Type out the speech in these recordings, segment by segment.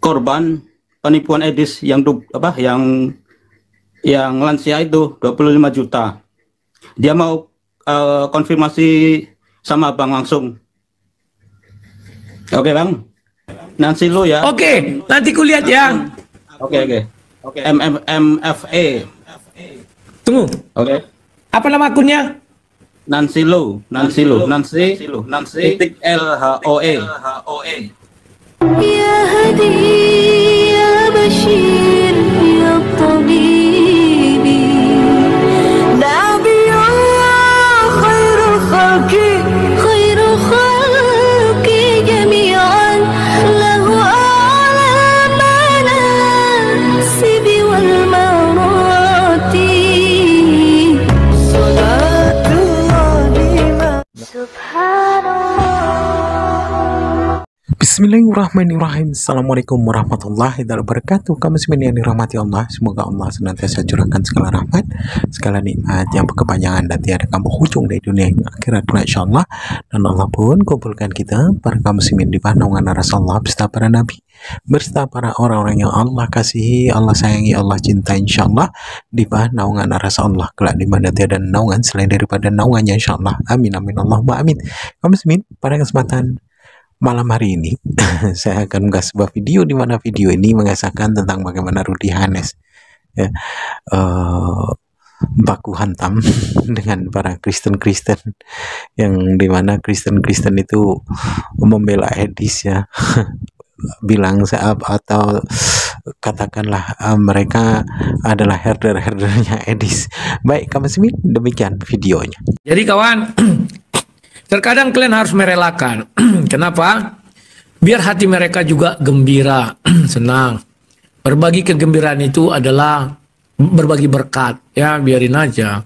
korban penipuan Edis yang lansia itu 25 juta. Dia mau konfirmasi sama Bang langsung. Oke, Bang. Nanti lu ya. Oke, nanti kulihat ya. Oke. MFA. Tunggu. Oke. Apa nama akunnya? Nancy titik LHOE. Ya Hadi ya Bashir ya Tabibi Nabi Allah khairul khalqi jami'an lahu a'la manasibi wal marati Salatullah Subhanallah. Bismillahirrahmanirrahim. Assalamualaikum warahmatullahi wabarakatuh. Kamu semua yang dirahmati Allah, semoga Allah senantiasa curahkan segala rahmat, segala nikmat yang berkepanjangan dan tiada kamu hujung dari dunia hingga akhirat, insyaallah. Dan Allah pun kumpulkan kita para kaum muslimin di bawah naungan Rasulullah beserta para nabi, beserta para orang-orang yang Allah kasihi, Allah sayangi, Allah cinta, insyaallah, di bawah naungan Rasulullah kelak di mana tiada naungan selain daripada naungannya, insyaallah. Amin amin Allahumma amin. Kaum muslimin, pada kesempatan malam hari ini saya akan mengunggah sebuah video di mana video ini mengisahkan tentang bagaimana Rudy Hanes ya, baku hantam dengan para Kristen yang dimana Kristen itu membela Edis ya, bilang atau katakanlah mereka adalah herdernya Edis. Baik kawan muslimin, demikian videonya. Jadi kawan, terkadang kalian harus merelakan. Kenapa? Biar hati mereka juga gembira, senang. Berbagi kegembiraan itu adalah berbagi berkat. Ya, biarin aja.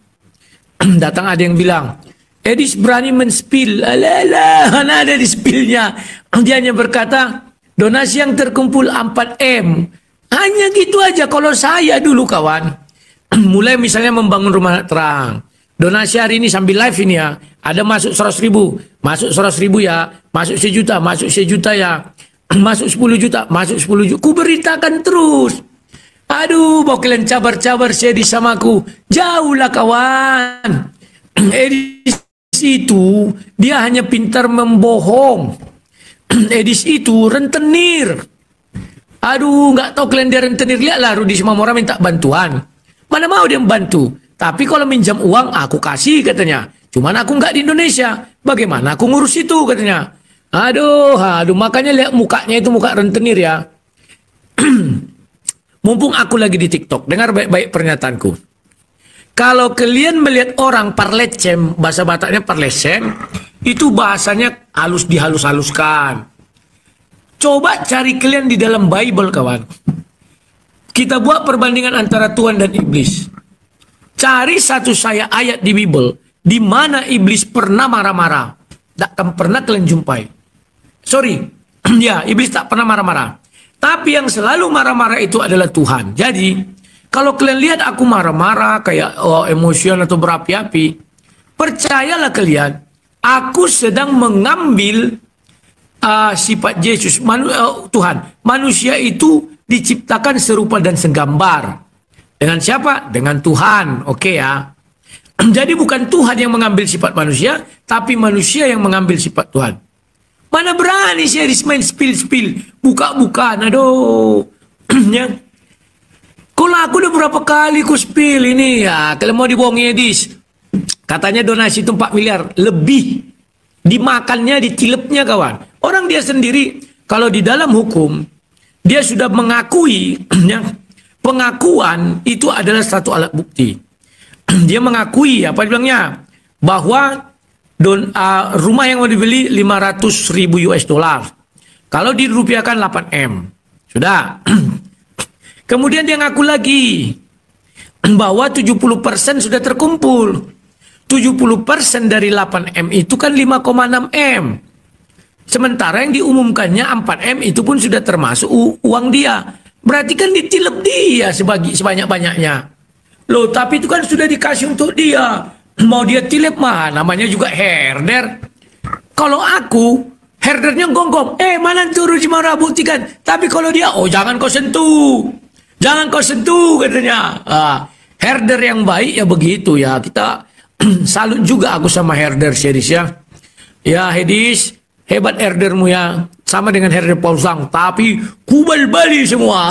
Datang ada yang bilang, Edis berani men-spill. Alah, mana ada di spillnya. Dia hanya berkata, donasi yang terkumpul 4M. Hanya gitu aja. Kalau saya dulu kawan, mulai misalnya membangun rumah terang. Donasi hari ini sambil live ini ya, ada masuk 100.000, masuk 100.000 ya, masuk 1 juta, masuk 1 juta ya, masuk 10 juta, masuk 10 juta. Ku beritakan terus. Aduh, mau kalian cabar-cabar Edis sama aku. Jauhlah kawan. Edis itu, dia hanya pintar membohong. Edis itu rentenir. Aduh, nggak tahu kalian dia rentenir. Lihatlah Rudy Simamora minta bantuan. Mana mau dia membantu? Tapi kalau minjam uang aku kasih katanya. Cuman aku nggak di Indonesia. Bagaimana aku ngurus itu katanya. Aduh, makanya lihat mukanya itu muka rentenir ya. Mumpung aku lagi di TikTok, dengar baik-baik pernyataanku. Kalau kalian melihat orang parlecem, bahasa Bataknya parlecem, itu bahasanya halus dihalus-haluskan. Coba cari kalian di dalam Bible kawan. Kita buat perbandingan antara Tuhan dan iblis. Cari satu ayat di Bible di mana iblis pernah marah-marah. Tak akan pernah kalian jumpai. Sorry, ya iblis tak pernah marah-marah. Tapi yang selalu marah-marah itu adalah Tuhan. Jadi kalau kalian lihat aku marah-marah kayak emosion atau berapi-api, percayalah kalian, aku sedang mengambil sifat Yesus, Tuhan. Manusia itu diciptakan serupa dan segambar. Dengan siapa? Dengan Tuhan. Oke ya. Jadi bukan Tuhan yang mengambil sifat manusia, tapi manusia yang mengambil sifat Tuhan. Mana berani sih Edis main spill-spill, buka-bukaan, aduh. Ya. Kalau aku udah berapa kali ku spill ini ya, kalau mau dibohongi Edis. Katanya donasi itu 4 miliar, lebih. Dimakannya, ditilepnya kawan. Orang dia sendiri, kalau di dalam hukum, dia sudah mengakui, ya, pengakuan itu adalah satu alat bukti. Dia mengakui, apa dibilangnya? Bahwa rumah yang mau dibeli 500.000 US dollar. Kalau dirupiahkan 8M. Sudah. Kemudian dia ngaku lagi bahwa 70% sudah terkumpul. 70% dari 8M itu kan 5,6M. Sementara yang diumumkannya 4M itu pun sudah termasuk uang dia. Berarti kan ditilep dia sebanyak-banyaknya. Loh, tapi itu kan sudah dikasih untuk dia. Mau dia tilep mah, namanya juga herder. Kalau aku, herdernya gonggong, mana turun si Mara buktikan. Tapi kalau dia, jangan kau sentuh, jangan kau sentuh katanya. Herder yang baik ya begitu ya. Kita salut juga aku sama herder series ya. Ya Hedis, hebat herdermu ya. Sama dengan herder Paul Sang, tapi kubal Bali semua.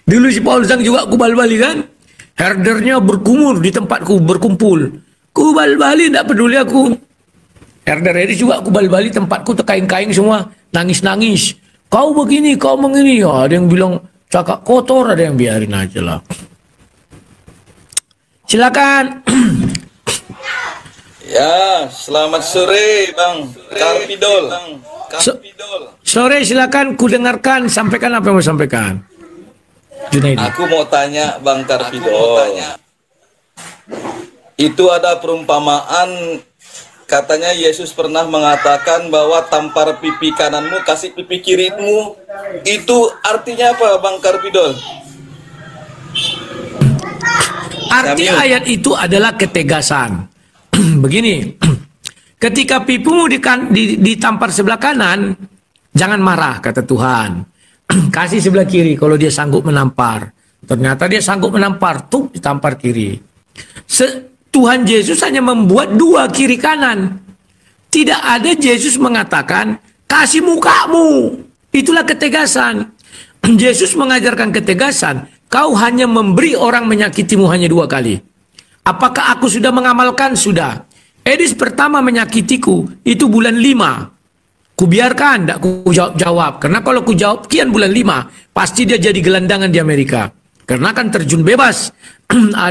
Dulu si Paul Sang juga kubal Bali kan. Herdernya berkumur di tempatku, berkumpul. Kubal Bali tidak peduli aku. Herder Hedis juga kubal Bali tempatku, terkaing-kaing semua. Nangis-nangis. Kau begini, kau begini. Ada yang bilang cakap kotor, ada yang biarin aja lah. Silakan. Ya, selamat sore Bang Karpidol. Sore silakan, ku dengarkan, sampaikan apa yang mau sampaikan. Junaidi. Aku mau tanya Bang Karpidol. Itu ada perumpamaan, katanya Yesus pernah mengatakan bahwa tampar pipi kananmu, kasih pipi kirimu. Itu artinya apa Bang Karpidol? Arti ayat itu adalah ketegasan. Begini, ketika pipimu ditampar sebelah kanan, jangan marah, kata Tuhan. Kasih sebelah kiri kalau dia sanggup menampar. Ternyata dia sanggup menampar, tuh ditampar kiri. Tuhan Yesus hanya membuat dua kiri kanan. Tidak ada Yesus mengatakan, kasih mukamu. Itulah ketegasan. Yesus mengajarkan ketegasan. Kau hanya memberi orang menyakitimu hanya 2 kali. Apakah aku sudah mengamalkan? Sudah. Edis pertama menyakitiku, itu bulan 5. Kubiarkan, tidak ku jawab. Karena kalau ku jawab, kian bulan 5, pasti dia jadi gelandangan di Amerika. Karena kan terjun bebas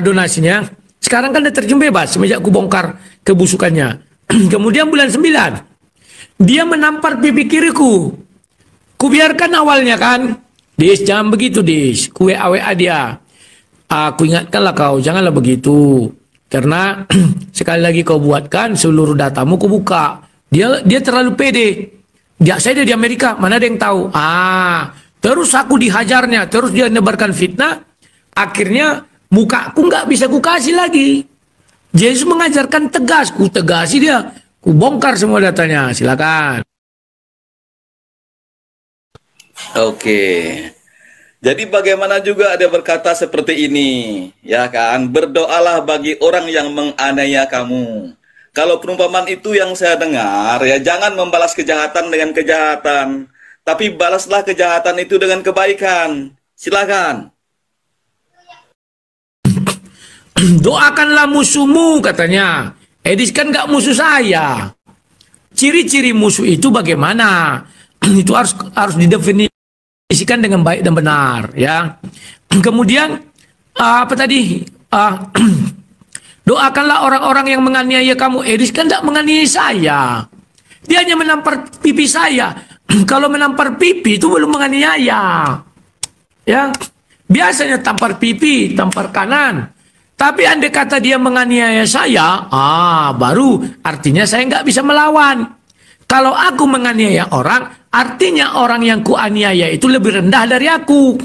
donasinya. Sekarang kan dia terjun bebas, semenjak ku bongkar kebusukannya. Kemudian bulan 9, dia menampar pipi kiriku. Kubiarkan awalnya kan. Dis, jangan begitu Dis. Ku WA dia. Aku ingatkanlah kau, janganlah begitu. Karena sekali lagi kau buatkan, seluruh datamu ku buka. Dia terlalu pede. Saya di Amerika, mana ada yang tahu. Terus aku dihajarnya, terus dia nebarkan fitnah. Akhirnya mukaku nggak bisa ku kasih lagi. Yesus mengajarkan tegas, ku tegasi dia. Ku bongkar semua datanya, silakan. Oke. Jadi bagaimana juga ada berkata seperti ini, ya kan? Berdoalah bagi orang yang menganiaya kamu. Kalau perumpamaan itu yang saya dengar, ya jangan membalas kejahatan dengan kejahatan, tapi balaslah kejahatan itu dengan kebaikan. Silakan. Doakanlah musuhmu, katanya. Edis kan nggak musuh saya. Ciri-ciri musuh itu bagaimana? Itu harus didefinisikan dengan baik dan benar, ya. Kemudian apa tadi? Doakanlah orang-orang yang menganiaya kamu. Edis kan tidak menganiaya saya. Dia hanya menampar pipi saya. Kalau menampar pipi itu belum menganiaya. Ya, biasanya tampar pipi, tampar kanan. Tapi andai kata dia menganiaya saya, baru artinya saya nggak bisa melawan. Kalau aku menganiaya orang, artinya orang yang kuaniaya itu lebih rendah dari aku.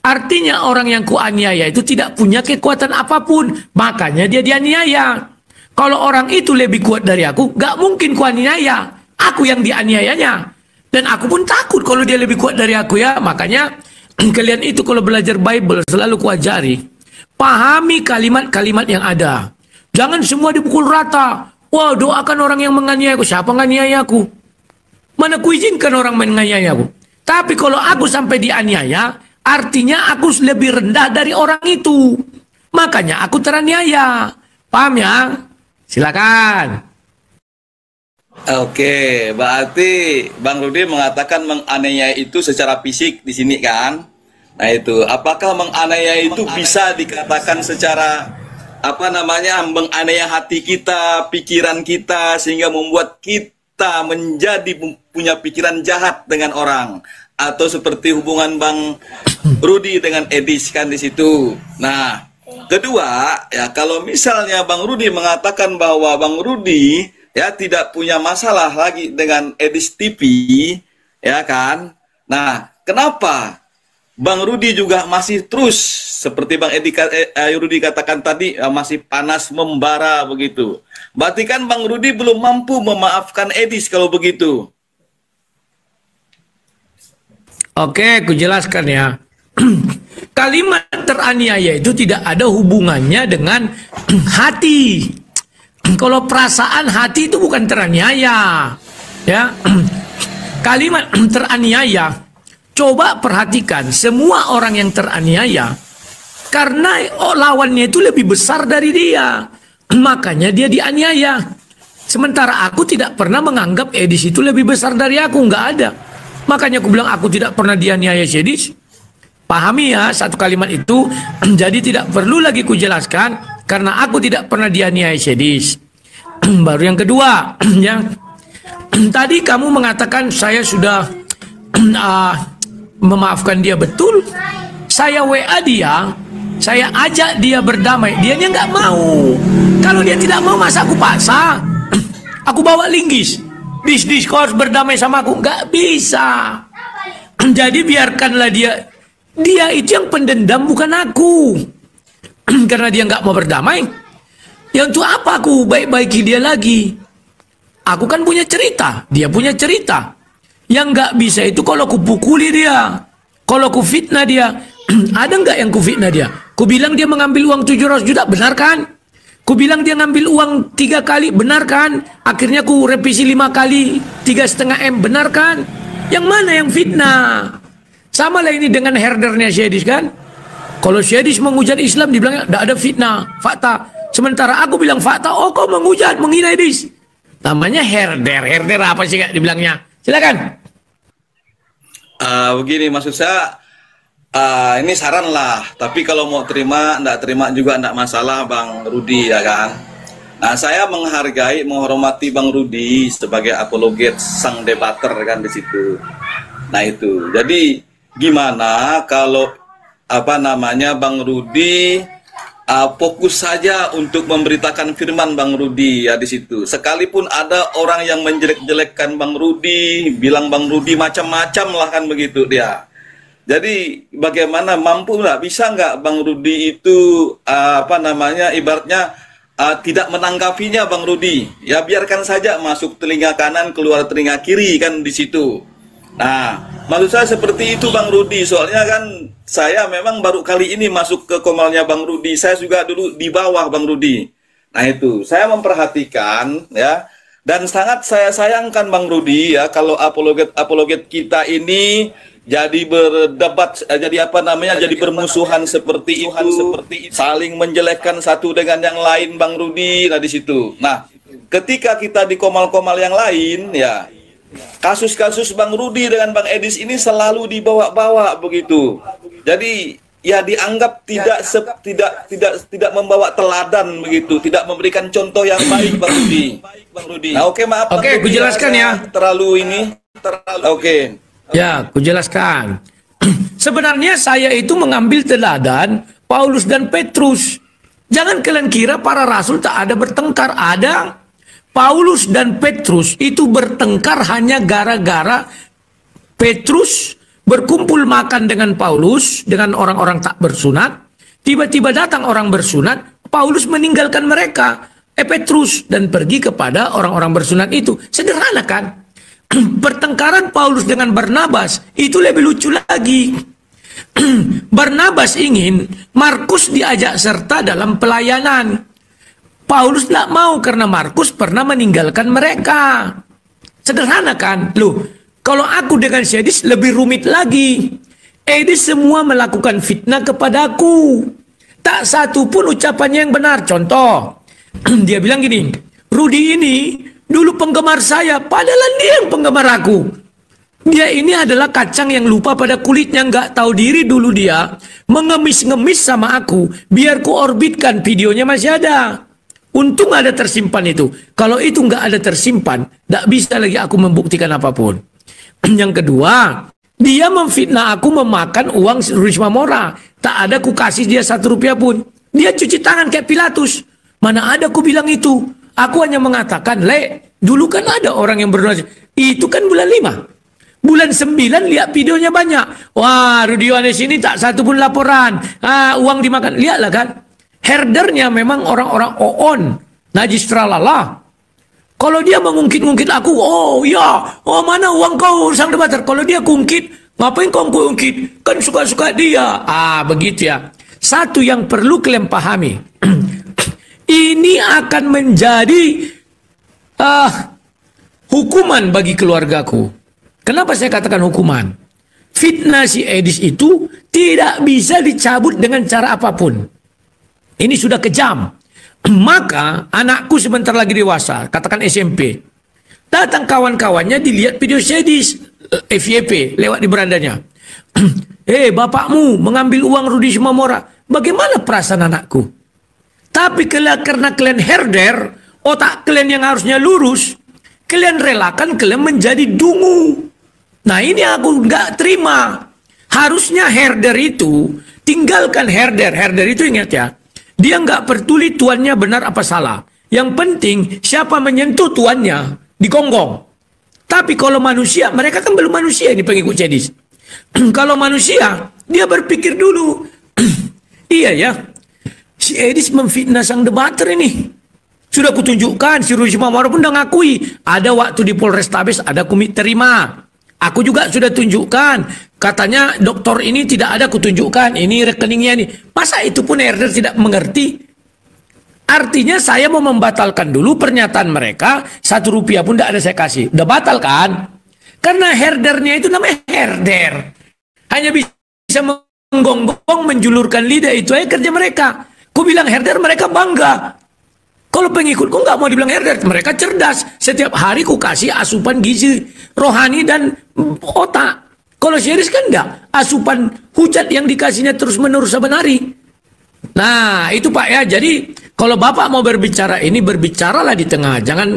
Artinya orang yang kuaniaya itu tidak punya kekuatan apapun. Makanya dia dianiaya. Kalau orang itu lebih kuat dari aku, nggak mungkin kuaniaya. Aku yang dianiayanya. Dan aku pun takut kalau dia lebih kuat dari aku, ya. Makanya kalian itu kalau belajar Bible selalu kuajari. Pahami kalimat-kalimat yang ada. Jangan semua dipukul rata. Wah, doakan orang yang menganiaya aku. Siapa menganiaya aku? Mana kuizinkan orang menganiaya aku? Tapi kalau aku sampai dianiaya, artinya aku lebih rendah dari orang itu. Makanya aku teraniaya. Paham ya? Silakan. Oke, berarti Bang Rudi mengatakan menganiaya itu secara fisik di sini kan? Nah itu, apakah menganiaya itu bisa dikatakan secara menganiaya hati kita, pikiran kita, sehingga membuat kita menjadi punya pikiran jahat dengan orang, atau seperti hubungan Bang Rudi dengan Edis kan di situ. Nah, kedua ya, kalau misalnya Bang Rudi mengatakan bahwa Bang Rudi ya tidak punya masalah lagi dengan Edis TV, ya kan? Nah, kenapa Bang Rudi juga masih terus seperti Bang Rudi katakan tadi, masih panas membara begitu. Berarti kan Bang Rudi belum mampu memaafkan Edis kalau begitu. Oke, aku jelaskan ya. Kalimat teraniaya itu tidak ada hubungannya dengan hati. Kalau perasaan, hati itu bukan teraniaya. Ya. Kalimat teraniaya, coba perhatikan semua orang yang teraniaya karena lawannya itu lebih besar dari dia. Makanya dia dianiaya. Sementara aku tidak pernah menganggap Edis itu lebih besar dari aku, nggak ada. Makanya aku bilang aku tidak pernah dianiaya Edis. Pahami ya satu kalimat itu. Jadi tidak perlu lagi kujelaskan karena aku tidak pernah dianiaya Edis. Baru yang kedua, ya. Tadi kamu mengatakan saya sudah memaafkan dia, betul. Saya WA dia, saya ajak dia berdamai, dianya nggak mau. Kalau dia tidak mau, masa aku paksa? Aku bawa linggis, dis kau harus berdamai sama aku, nggak bisa. Jadi biarkanlah dia itu yang pendendam, bukan aku. Karena dia nggak mau berdamai, ya untuk apa aku baik-baiki dia lagi? Aku kan punya cerita, dia punya cerita. Yang nggak bisa itu kalau ku pukuli dia, kalau ku fitnah dia. Ada nggak yang ku fitnah dia? Ku bilang dia mengambil uang 700 juta, benar kan? Ku bilang dia ngambil uang 3 kali, benar kan? Akhirnya ku revisi 5 kali, 3,5 M, benar kan? Yang mana yang fitnah? Sama lah ini dengan herdernya Syedis kan? Kalau Syedis menghujat Islam, dibilangnya tidak ada fitnah, fakta. Sementara aku bilang fakta, oh kau menghujat, menghina Syedis. Namanya herder apa sih kak dibilangnya? Silakan. Begini maksud saya, ini saran lah. Tapi kalau mau terima, enggak terima juga enggak masalah Bang Rudi ya kan. Nah saya menghargai, menghormati Bang Rudi sebagai apologet sang debater kan di situ. Nah itu. Jadi gimana kalau Bang Rudi fokus saja untuk memberitakan firman Bang Rudi ya di situ. Sekalipun ada orang yang menjelek-jelekkan Bang Rudi, bilang Bang Rudi macam-macam lah kan begitu dia. Jadi bagaimana, mampu nggak, bisa nggak Bang Rudi itu ibaratnya tidak menanggapinya Bang Rudi. Ya biarkan saja masuk telinga kanan keluar telinga kiri kan di situ. Nah, maksud saya seperti itu Bang Rudi. Soalnya kan saya memang baru kali ini masuk ke komalnya Bang Rudi. Saya juga dulu di bawah Bang Rudi. Nah itu, saya memperhatikan ya. Dan sangat saya sayangkan Bang Rudi ya, kalau apologet kita ini jadi berdebat, jadi jadi bermusuhan seperti itu, saling menjelekkan satu dengan yang lain Bang Rudi. Nah di situ. Nah, ketika kita di komal-komal yang lain ya, kasus-kasus Bang Rudi dengan Bang Edis ini selalu dibawa-bawa begitu. Jadi ya dianggap tidak membawa teladan begitu, tidak memberikan contoh yang baik Bang Rudi. Nah, oke, maaf. Oke, aku jelaskan ya. Oke. Ya, aku jelaskan. Sebenarnya saya itu mengambil teladan Paulus dan Petrus. Jangan kalian kira para rasul tak ada bertengkar, ada. Paulus dan Petrus itu bertengkar hanya gara-gara Petrus berkumpul makan dengan Paulus, dengan orang-orang tak bersunat. Tiba-tiba datang orang bersunat, Paulus meninggalkan mereka, Petrus, dan pergi kepada orang-orang bersunat itu. Sederhana kan? Pertengkaran Paulus dengan Barnabas itu lebih lucu lagi. Barnabas ingin Markus diajak serta dalam pelayanan. Paulus tidak mau karena Markus pernah meninggalkan mereka. Sederhana kan? Loh, kalau aku dengan Edis lebih rumit lagi. Edis semua melakukan fitnah kepadaku. Tak satu pun ucapannya yang benar. Contoh, dia bilang gini, Rudi ini dulu penggemar saya, padahal dia yang penggemar aku. Dia ini adalah kacang yang lupa pada kulitnya, nggak tahu diri dulu dia mengemis-ngemis sama aku, biar ku orbitkan, videonya masih ada. Untung ada tersimpan itu. Kalau itu nggak ada tersimpan, nggak bisa lagi aku membuktikan apapun. Yang kedua, dia memfitnah aku memakan uang Risma Mora. Tak ada ku kasih dia 1 rupiah pun. Dia cuci tangan kayak Pilatus. Mana ada ku bilang itu. Aku hanya mengatakan, dulu kan ada orang yang berdoa. Itu kan bulan 5. Bulan 9 lihat videonya banyak. Wah, Rudi Yohanes ini tak satu pun laporan. Uang dimakan. Lihatlah kan. Herdernya memang orang-orang oon. Najis tralala. Kalau dia mengungkit-ungkit aku, mana uang kau sang debater. Kalau dia kungkit, ngapain kau kungkit? Kan suka-suka dia. Begitu ya. Satu yang perlu kalian pahami. Ini akan menjadi hukuman bagi keluargaku. Kenapa saya katakan hukuman? Fitnah si Edis itu tidak bisa dicabut dengan cara apapun. Ini sudah kejam. Maka anakku sebentar lagi dewasa, katakan SMP. Datang kawan-kawannya dilihat video si Edis, FYP, lewat di berandanya. Bapakmu mengambil uang Rudi Sumamora. Bagaimana perasaan anakku? Tapi karena kalian herder, otak kalian yang harusnya lurus, kalian relakan kalian menjadi dungu. Nah ini aku nggak terima. Harusnya herder itu tinggalkan herder. Herder itu ingat ya, dia nggak peduli tuannya benar apa salah. Yang penting siapa menyentuh tuannya digonggong. Tapi kalau manusia, mereka kan belum manusia ini pengikut Cedis. Kalau manusia, dia berpikir dulu. Iya ya, si Edis memfitnah sang debater ini. Sudah kutunjukkan, si Rudi Sumamora pun udah ngakui. Ada waktu di Polrestabes, ada kumi terima. Aku juga sudah tunjukkan. Katanya dokter ini tidak ada kutunjukkan. Ini rekeningnya ini. Masa itu pun herder tidak mengerti? Artinya saya mau membatalkan dulu pernyataan mereka. 1 rupiah pun tidak ada saya kasih. Udah batal kan? Karena herdernya itu namanya herder. Hanya bisa menggonggong, menjulurkan lidah. Itu aja kerja mereka. Ku bilang herder, mereka bangga. Kalau pengikutku nggak mau dibilang herder, mereka cerdas. Setiap hari ku kasih asupan gizi rohani dan otak. Kalau serius kan enggak. Asupan hujat yang dikasihnya terus menerus saban hari. Nah itu Pak ya. Jadi kalau Bapak mau berbicara ini, berbicaralah di tengah. Jangan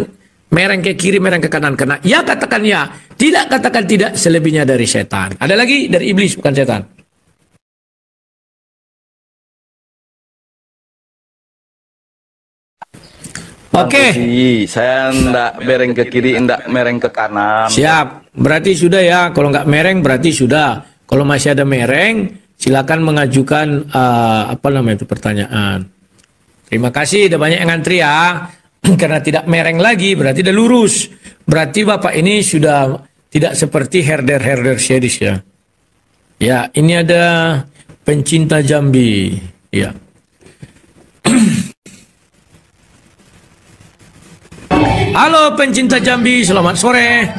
mereng ke kiri, mereng ke kanan. Karena ya katakan ya, tidak katakan tidak, selebihnya dari setan. Ada lagi dari iblis, bukan setan. Oke. Saya ndak mereng ke kiri, ndak mereng ke kanan. Siap. Berarti sudah ya. Kalau nggak mereng berarti sudah. Kalau masih ada mereng, silakan mengajukan pertanyaan. Terima kasih. Udah banyak yang ngantri ya. Karena tidak mereng lagi, berarti udah lurus. Berarti Bapak ini sudah tidak seperti herder-herder Cedis ya. Ya, ini ada pencinta Jambi. Ya. Halo pencinta Jambi, selamat sore.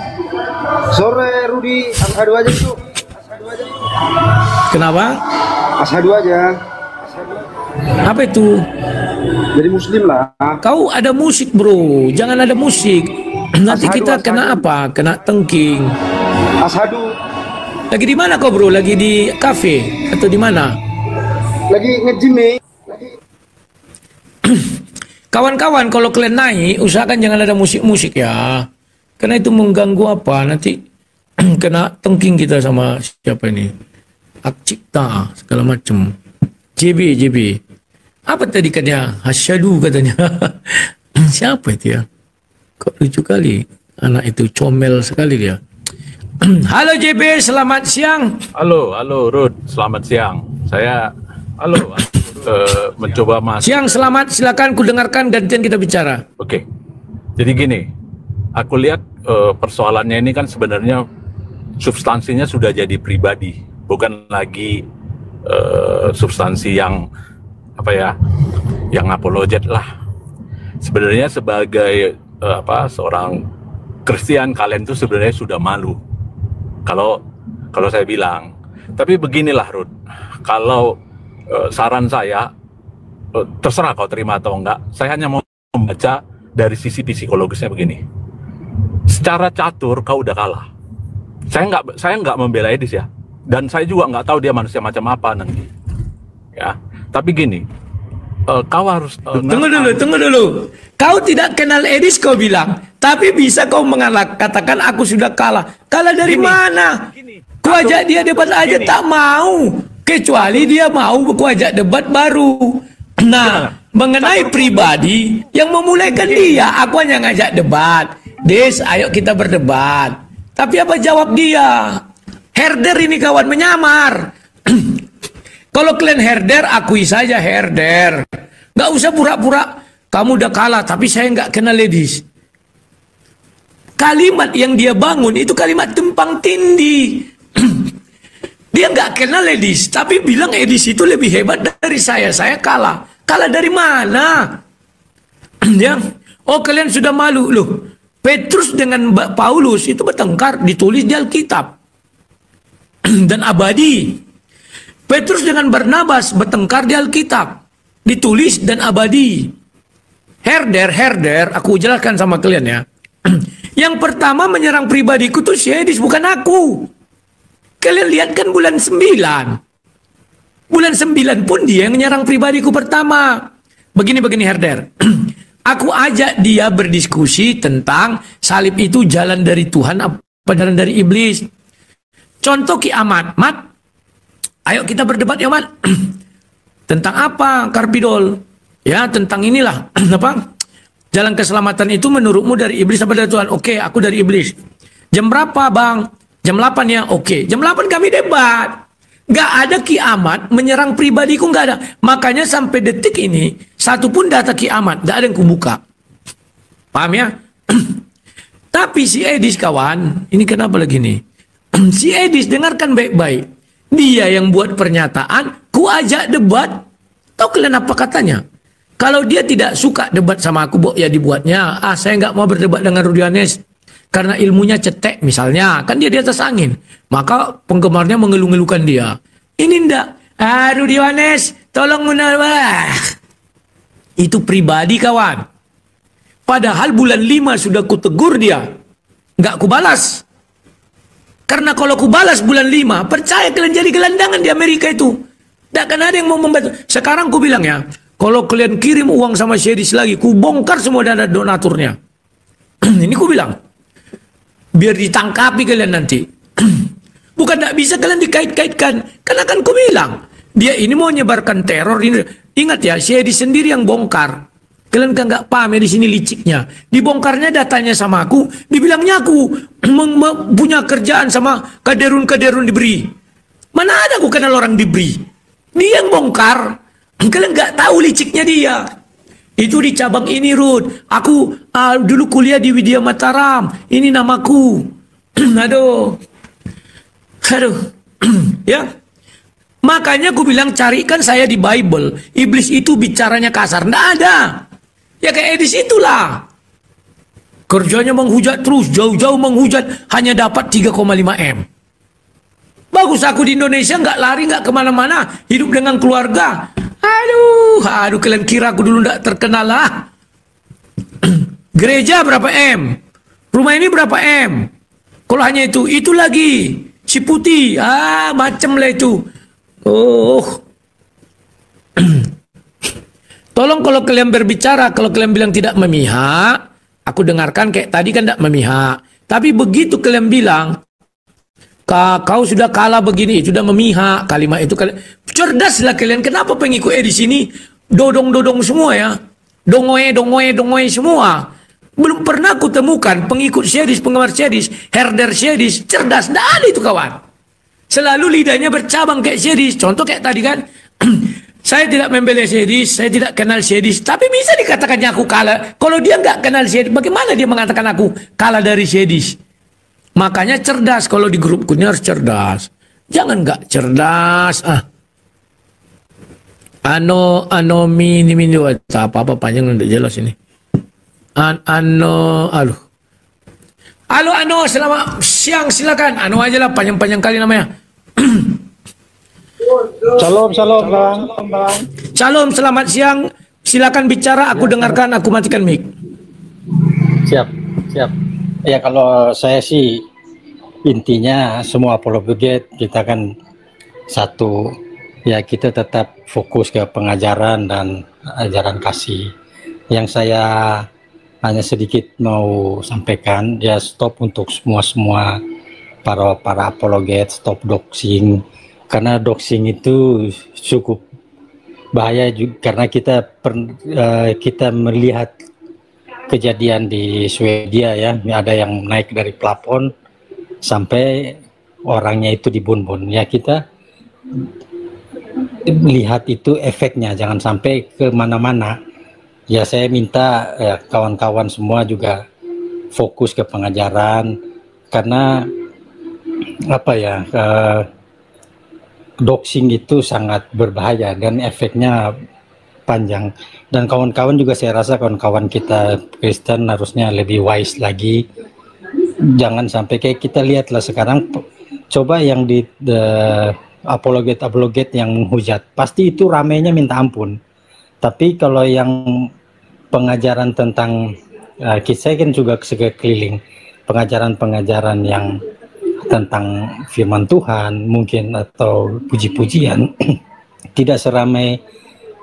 Sore Rudi, ashadu aja itu. Kenapa? Ashadu aja. Apa itu? Jadi muslim lah. Kau ada musik bro, jangan ada musik. Nanti kita kena apa? Kena tengking. Ashadu. Lagi di mana kau bro? Lagi di kafe atau di mana? Lagi nge-gym nih. Kawan-kawan kalau kalian naik, usahakan jangan ada musik-musik ya. Karena itu mengganggu apa? Nanti kena tengking kita sama siapa ini? Hak cipta, segala macam. JB. Apa tadi katanya? Hasyadu katanya. Siapa itu ya? Kok lucu kali. Anak itu comel sekali dia. Halo JB, selamat siang. Halo Rud, selamat siang. Saya, mencoba masuk. Siang, selamat, silakan kudengarkan gantian kita bicara. Oke, jadi gini, aku lihat persoalannya ini kan sebenarnya substansinya sudah jadi pribadi, bukan lagi substansi yang yang apologet lah. Sebenarnya sebagai seorang Kristen, kalian tuh sebenarnya sudah malu. Kalau saya bilang, tapi beginilah Ruth, kalau saran saya, terserah kau terima atau enggak, saya hanya mau membaca dari sisi psikologisnya begini. Secara catur kau udah kalah. Saya nggak membela Edis ya, dan saya juga nggak tahu dia manusia macam apa nanti. Ya, tapi gini, kau harus tunggu dulu. Kau tidak kenal Edis kau bilang, tapi bisa kau katakan aku sudah kalah. Kalah dari mana? Ku ajak dia debat aja tak mau. Kecuali dia mau ku ajak debat baru. Nah, mengenai pribadi yang memulaikan dia, aku hanya ngajak debat. Des, ayo kita berdebat. Tapi apa jawab dia? Herder ini kawan menyamar. Kalau kalian herder, akui saja herder. Gak usah pura-pura kamu udah kalah, tapi saya nggak kenal ladies. Kalimat yang dia bangun itu kalimat tumpang tindih. Dia nggak kenal ladies, tapi bilang ladies itu lebih hebat dari saya. Saya kalah. Kalah dari mana? Ya. Oh, kalian sudah malu loh. Petrus dengan Paulus itu bertengkar, ditulis di Alkitab. Dan abadi. Petrus dengan Barnabas bertengkar di Alkitab, ditulis dan abadi. Herder, aku jelaskan sama kalian ya. Yang pertama menyerang pribadiku tuh Syedis, bukan aku. Kalian lihat kan bulan 9. Bulan 9 pun dia yang menyerang pribadiku pertama. Begini Herder. Aku ajak dia berdiskusi tentang salib itu jalan dari Tuhan apa jalan dari iblis. Contoh Ki Ahmad. Mat, ayo kita berdebat ya Mat. Tentang apa Karpidol? Ya tentang inilah. Apa? Jalan keselamatan itu menurutmu dari iblis apa dari Tuhan? Oke, aku dari iblis. Jam berapa bang? Jam 8 ya? Oke, jam 8 kami debat. Gak ada Ki Ahmad menyerang pribadiku, gak ada. Makanya sampai detik ini, satu pun data Ki Ahmad, gak ada yang kubuka. Paham ya? Tapi si Edis kawan, ini kenapa lagi nih? Si Edis dengarkan baik-baik. Dia yang buat pernyataan, ku ajak debat. Tahu kalian apa katanya? Kalau dia tidak suka debat sama aku, ya dibuatnya. Saya nggak mau berdebat dengan Rudianes karena ilmunya cetek misalnya. Kan dia di atas angin. Maka penggemarnya mengeluh-ngeluhkan dia. Ini ndak. Rudianes, tolong menawar. Itu pribadi kawan. Padahal bulan 5 sudah kutegur dia. Nggak kubalas. Karena kalau kubalas bulan 5, percaya kalian jadi gelandangan di Amerika itu. Nggak akan ada yang mau membantu. Sekarang ku bilang ya. Kalau kalian kirim uang sama Syedis lagi, ku bongkar semua dana donaturnya. Ini ku bilang. Biar ditangkapi kalian nanti. Bukan tidak bisa kalian dikait-kaitkan. Karena kan ku bilang. Dia ini mau menyebarkan teror. Ingat ya, Syedis sendiri yang bongkar. Kalian kan nggak paham ya di sini liciknya. Dibongkarnya datanya sama aku. Dibilangnya aku punya kerjaan sama kaderun-kaderun diberi. Mana ada aku kenal orang diberi. Dia yang bongkar. Kalian nggak tahu liciknya dia. Itu di cabang ini Rud. Aku dulu kuliah di Widya Mataram. Ini namaku. Aduh. Ya. Makanya aku bilang carikan saya di Bible. Iblis itu bicaranya kasar. Nggak ada. Ya kayak Edis itulah. Kerjanya menghujat terus. Jauh-jauh menghujat. Hanya dapat 3,5 M. Bagus aku di Indonesia nggak lari nggak kemana-mana. Hidup dengan keluarga. Aduh, kalian kira aku dulu nggak terkenal lah. Gereja berapa M? Rumah ini berapa M? Kalau hanya itu lagi. Si putih, macam lah itu. Oh. Tolong kalau kalian berbicara, kalau kalian bilang tidak memihak, aku dengarkan kayak tadi kan tidak memihak. Tapi begitu kalian bilang, kau sudah kalah begini, sudah memihak kalimat itu. Cerdaslah kalian. Kenapa pengikut di sini dodong-dodong semua ya, dongoe semua. Belum pernah aku temukan pengikut Syedis, penggemar Syedis, herder Syedis cerdas. Nggak ada itu kawan. Selalu lidahnya bercabang kayak Syedis. Contoh kayak tadi kan, saya tidak membela Syedis, saya tidak kenal Syedis, tapi bisa dikatakannya aku kalah. Kalau dia nggak kenal Syedis, bagaimana dia mengatakan aku kalah dari Syedis? Makanya cerdas, kalau di grupku ini harus cerdas. Jangan nggak cerdas. Mini apa panjang udah jelas ini. Halo, selamat siang, silakan. Aja lah, panjang-panjang kali namanya. Shalom, Bang. Shalom, selamat siang. Silakan bicara, aku dengarkan, aku matikan mic. Siap. Ya kalau saya sih intinya semua apologet kita kan satu, ya kita tetap fokus ke pengajaran dan ajaran kasih. Yang saya hanya sedikit mau sampaikan, ya stop untuk semua para apologet, stop doxing, karena doxing itu cukup bahaya juga, karena kita melihat kejadian di Swedia ya, ada yang naik dari plafon sampai orangnya itu dibun-bun. Ya kita lihat itu efeknya, jangan sampai kemana-mana. Ya saya minta ya, kawan-kawan semua juga fokus ke pengajaran, karena apa ya, doxing itu sangat berbahaya dan efeknya panjang. Dan kawan-kawan juga, saya rasa kawan-kawan kita Kristen harusnya lebih wise lagi. Jangan sampai kayak kita lihatlah sekarang, coba yang di apologet yang menghujat, pasti itu ramainya minta ampun. Tapi kalau yang pengajaran tentang saya kan juga sekeliling pengajaran-pengajaran yang tentang firman Tuhan mungkin atau puji-pujian tidak seramai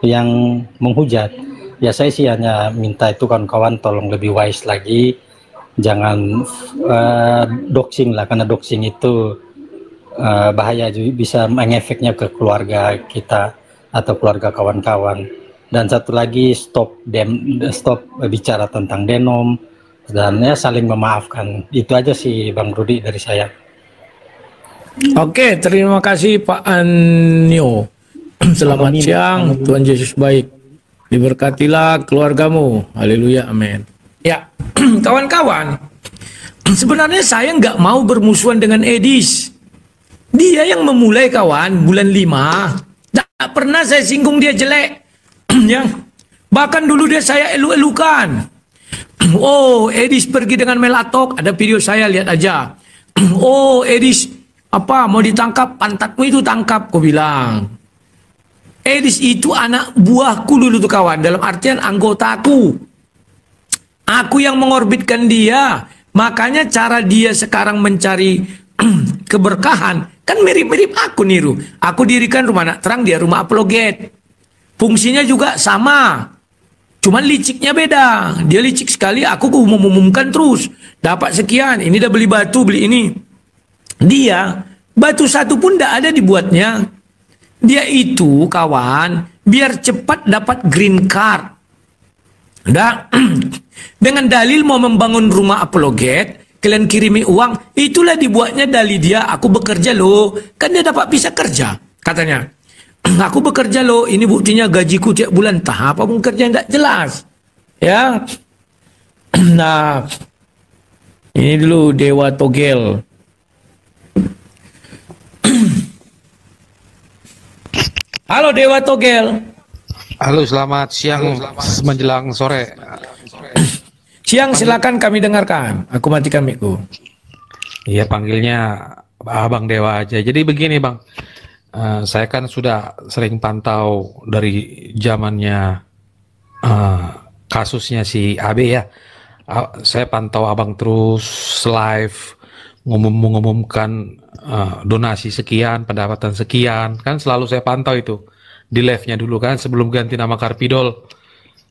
yang menghujat. Ya saya sih hanya minta itu kawan-kawan tolong lebih wise lagi, jangan doxing lah, karena doxing itu bahaya, juga bisa mengefeknya ke keluarga kita atau keluarga kawan-kawan. Dan satu lagi, stop bicara tentang denom, dan ya saling memaafkan. Itu aja sih Bang Rudi dari saya. Oke, terima kasih Pak Anyo. Selamat siang, Tuhan Yesus baik. Diberkatilah keluargamu. Haleluya, amin. Ya, kawan-kawan, sebenarnya saya nggak mau bermusuhan dengan Edis. Dia yang memulai, kawan, bulan 5. Nggak pernah saya singgung dia jelek. Ya, bahkan dulu dia saya elu-elukan. Oh, Edis pergi dengan Melatok, ada video saya, lihat aja. Oh, Edis apa mau ditangkap, pantatmu itu tangkap, ku bilang. Edis itu anak buahku dulu tuh kawan, dalam artian anggotaku. Aku yang mengorbitkan dia. Makanya cara dia sekarang mencari keberkahan kan mirip-mirip aku niru. Aku dirikan rumah anak terang, dia rumah apologet. Fungsinya juga sama, cuman liciknya beda. Dia licik sekali, aku umumkan terus. Dapat sekian, ini udah beli batu, beli ini. Dia, batu satu pun tidak ada dibuatnya. Dia itu, kawan, biar cepat dapat green card. Udah, dengan dalil mau membangun rumah apologet, kalian kirimi uang, itulah dibuatnya dalil dia, aku bekerja loh. Kan dia dapat bisa kerja, katanya. Aku bekerja loh, ini buktinya gajiku tiap bulan. Entah apa pun kerja tidak jelas. Ya. Nah, ini dulu Dewa Togel. Halo Dewa Togel. Halo, selamat siang menjelang sore. Siang, silakan kami dengarkan. Aku matikan mic-ku. Iya, panggilnya Abang Dewa aja. Jadi begini Bang, saya kan sudah sering pantau dari zamannya kasusnya si AB ya. Saya pantau Abang terus live mengumumkan donasi sekian, pendapatan sekian, kan selalu saya pantau itu di live-nya dulu kan sebelum ganti nama Karpidol.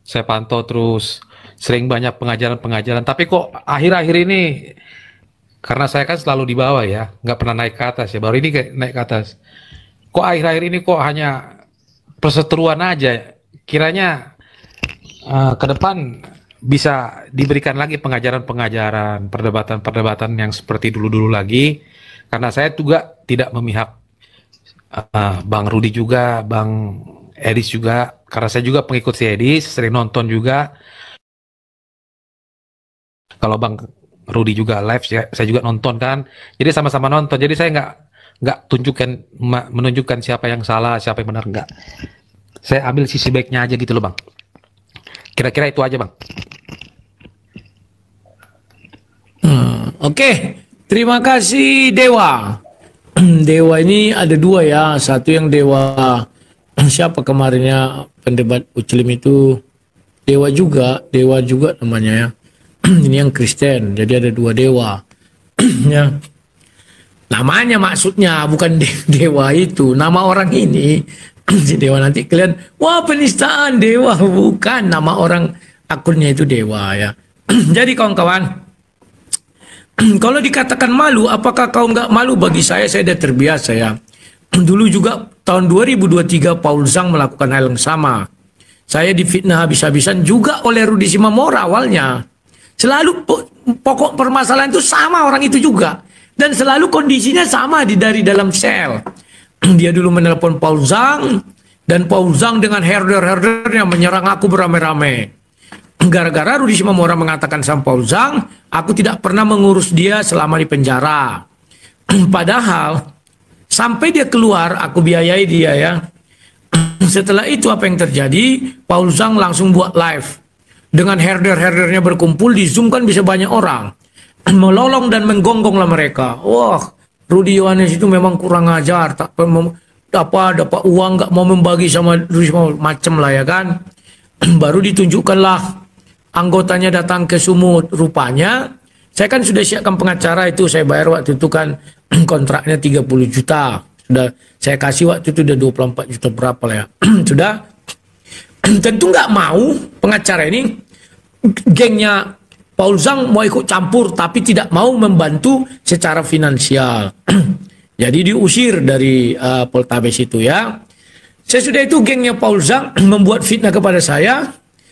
Saya pantau terus, sering banyak pengajaran-pengajaran. Tapi kok akhir-akhir ini, karena saya kan selalu di bawah ya, nggak pernah naik ke atas ya, baru ini naik ke atas. Kok akhir-akhir ini kok hanya perseteruan aja? Kiranya ke depan bisa diberikan lagi pengajaran-pengajaran, perdebatan-perdebatan yang seperti dulu-dulu lagi. Karena saya juga tidak memihak Bang Rudi juga, Bang Edis juga. Karena saya juga pengikut si Edis, sering nonton juga. Kalau Bang Rudi juga live, saya juga nonton kan. Jadi sama-sama nonton. Jadi saya nggak menunjukkan siapa yang salah, siapa yang benar, nggak. Saya ambil sisi baiknya aja gitu loh Bang. Kira-kira itu aja Bang. Oke, terima kasih Dewa. Dewa ini ada dua ya, satu yang Dewa siapa kemarinnya pendebat Muslim itu Dewa juga namanya ya. Ini yang Kristen, jadi ada dua Dewa. Ya. Namanya maksudnya bukan Dewa itu, nama orang ini si Dewa, nanti kalian wah penistaan Dewa, bukan nama orang akunnya itu Dewa ya. Jadi kawan-kawan, kalau dikatakan malu, apakah kau nggak malu? Bagi saya sudah terbiasa ya. Dulu juga tahun 2023 Paul Zhang melakukan hal yang sama. Saya difitnah habis-habisan juga oleh Rudi Simamora awalnya. Selalu pokok permasalahan itu sama orang itu juga. Dan selalu kondisinya sama dari dalam sel. Dia dulu menelpon Paul Zhang, dan Paul Zhang dengan herder-herdernya menyerang aku beramai-ramai. Gara-gara Rudi Simamora mengatakan sama Paul Zhang, aku tidak pernah mengurus dia selama di penjara. Padahal sampai dia keluar, aku biayai dia ya. Setelah itu apa yang terjadi? Paul Zhang langsung buat live. Dengan herder-herdernya berkumpul, di Zoom kan bisa banyak orang. Melolong dan menggonggonglah mereka. Wah, Rudi Yohanes itu memang kurang ajar. Dapat uang, nggak mau membagi sama Rudi Simamora, macem lah ya kan. Baru ditunjukkanlah anggotanya datang ke Sumut. Rupanya saya kan sudah siapkan pengacara itu, saya bayar waktu itu kan kontraknya 30 juta. Sudah saya kasih waktu itu udah 24 juta berapa lah ya. Sudah. Tentu nggak mau pengacara ini, gengnya Paul Zhang mau ikut campur tapi tidak mau membantu secara finansial. Jadi diusir dari Poltabes itu ya. Sesudah itu gengnya Paul Zhang membuat fitnah kepada saya.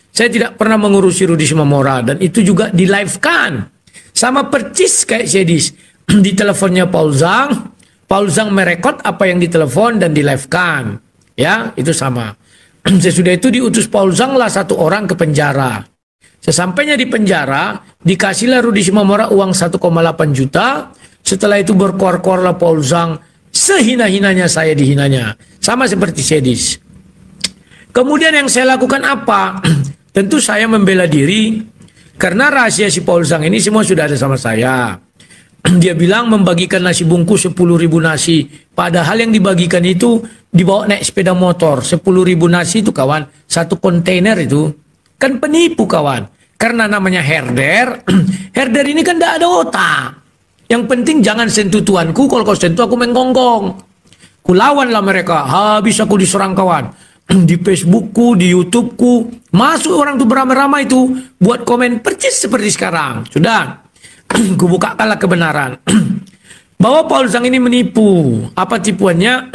Saya tidak pernah mengurusi Rudi Simamora, dan itu juga di live-kan. Sama percis kayak Sedis. Di teleponnya Paul Zhang merekod apa yang ditelepon dan di live-kan. Ya, itu sama. Sesudah itu diutus Paul Zhang lah satu orang ke penjara. Sesampainya di penjara, dikasihlah Rudi Simamora uang 1,8 juta. Setelah itu berkor-korlah Paul Zhang, sehina-hinanya saya dihinanya. Sama seperti Sedis. Kemudian yang saya lakukan apa? Tentu saya membela diri. Karena rahasia si Paul Zhang ini semua sudah ada sama saya. Dia bilang membagikan nasi bungkus 10.000 nasi. Padahal yang dibagikan itu dibawa naik sepeda motor. 10.000 nasi itu kawan, satu kontainer itu. Kan penipu kawan. Karena namanya herder. Herder ini kan tidak ada otak. Yang penting jangan sentuh tuanku. Kalau kau sentuh aku menggonggong. Kulawanlah mereka. Habis aku diserang kawan. Di Facebookku, di YouTubeku. Masuk orang tuh beramai-ramai itu. Buat komen percis seperti sekarang. Sudah. Kubukakanlah kebenaran. Bahwa Paul Zhang ini menipu. Apa tipuannya?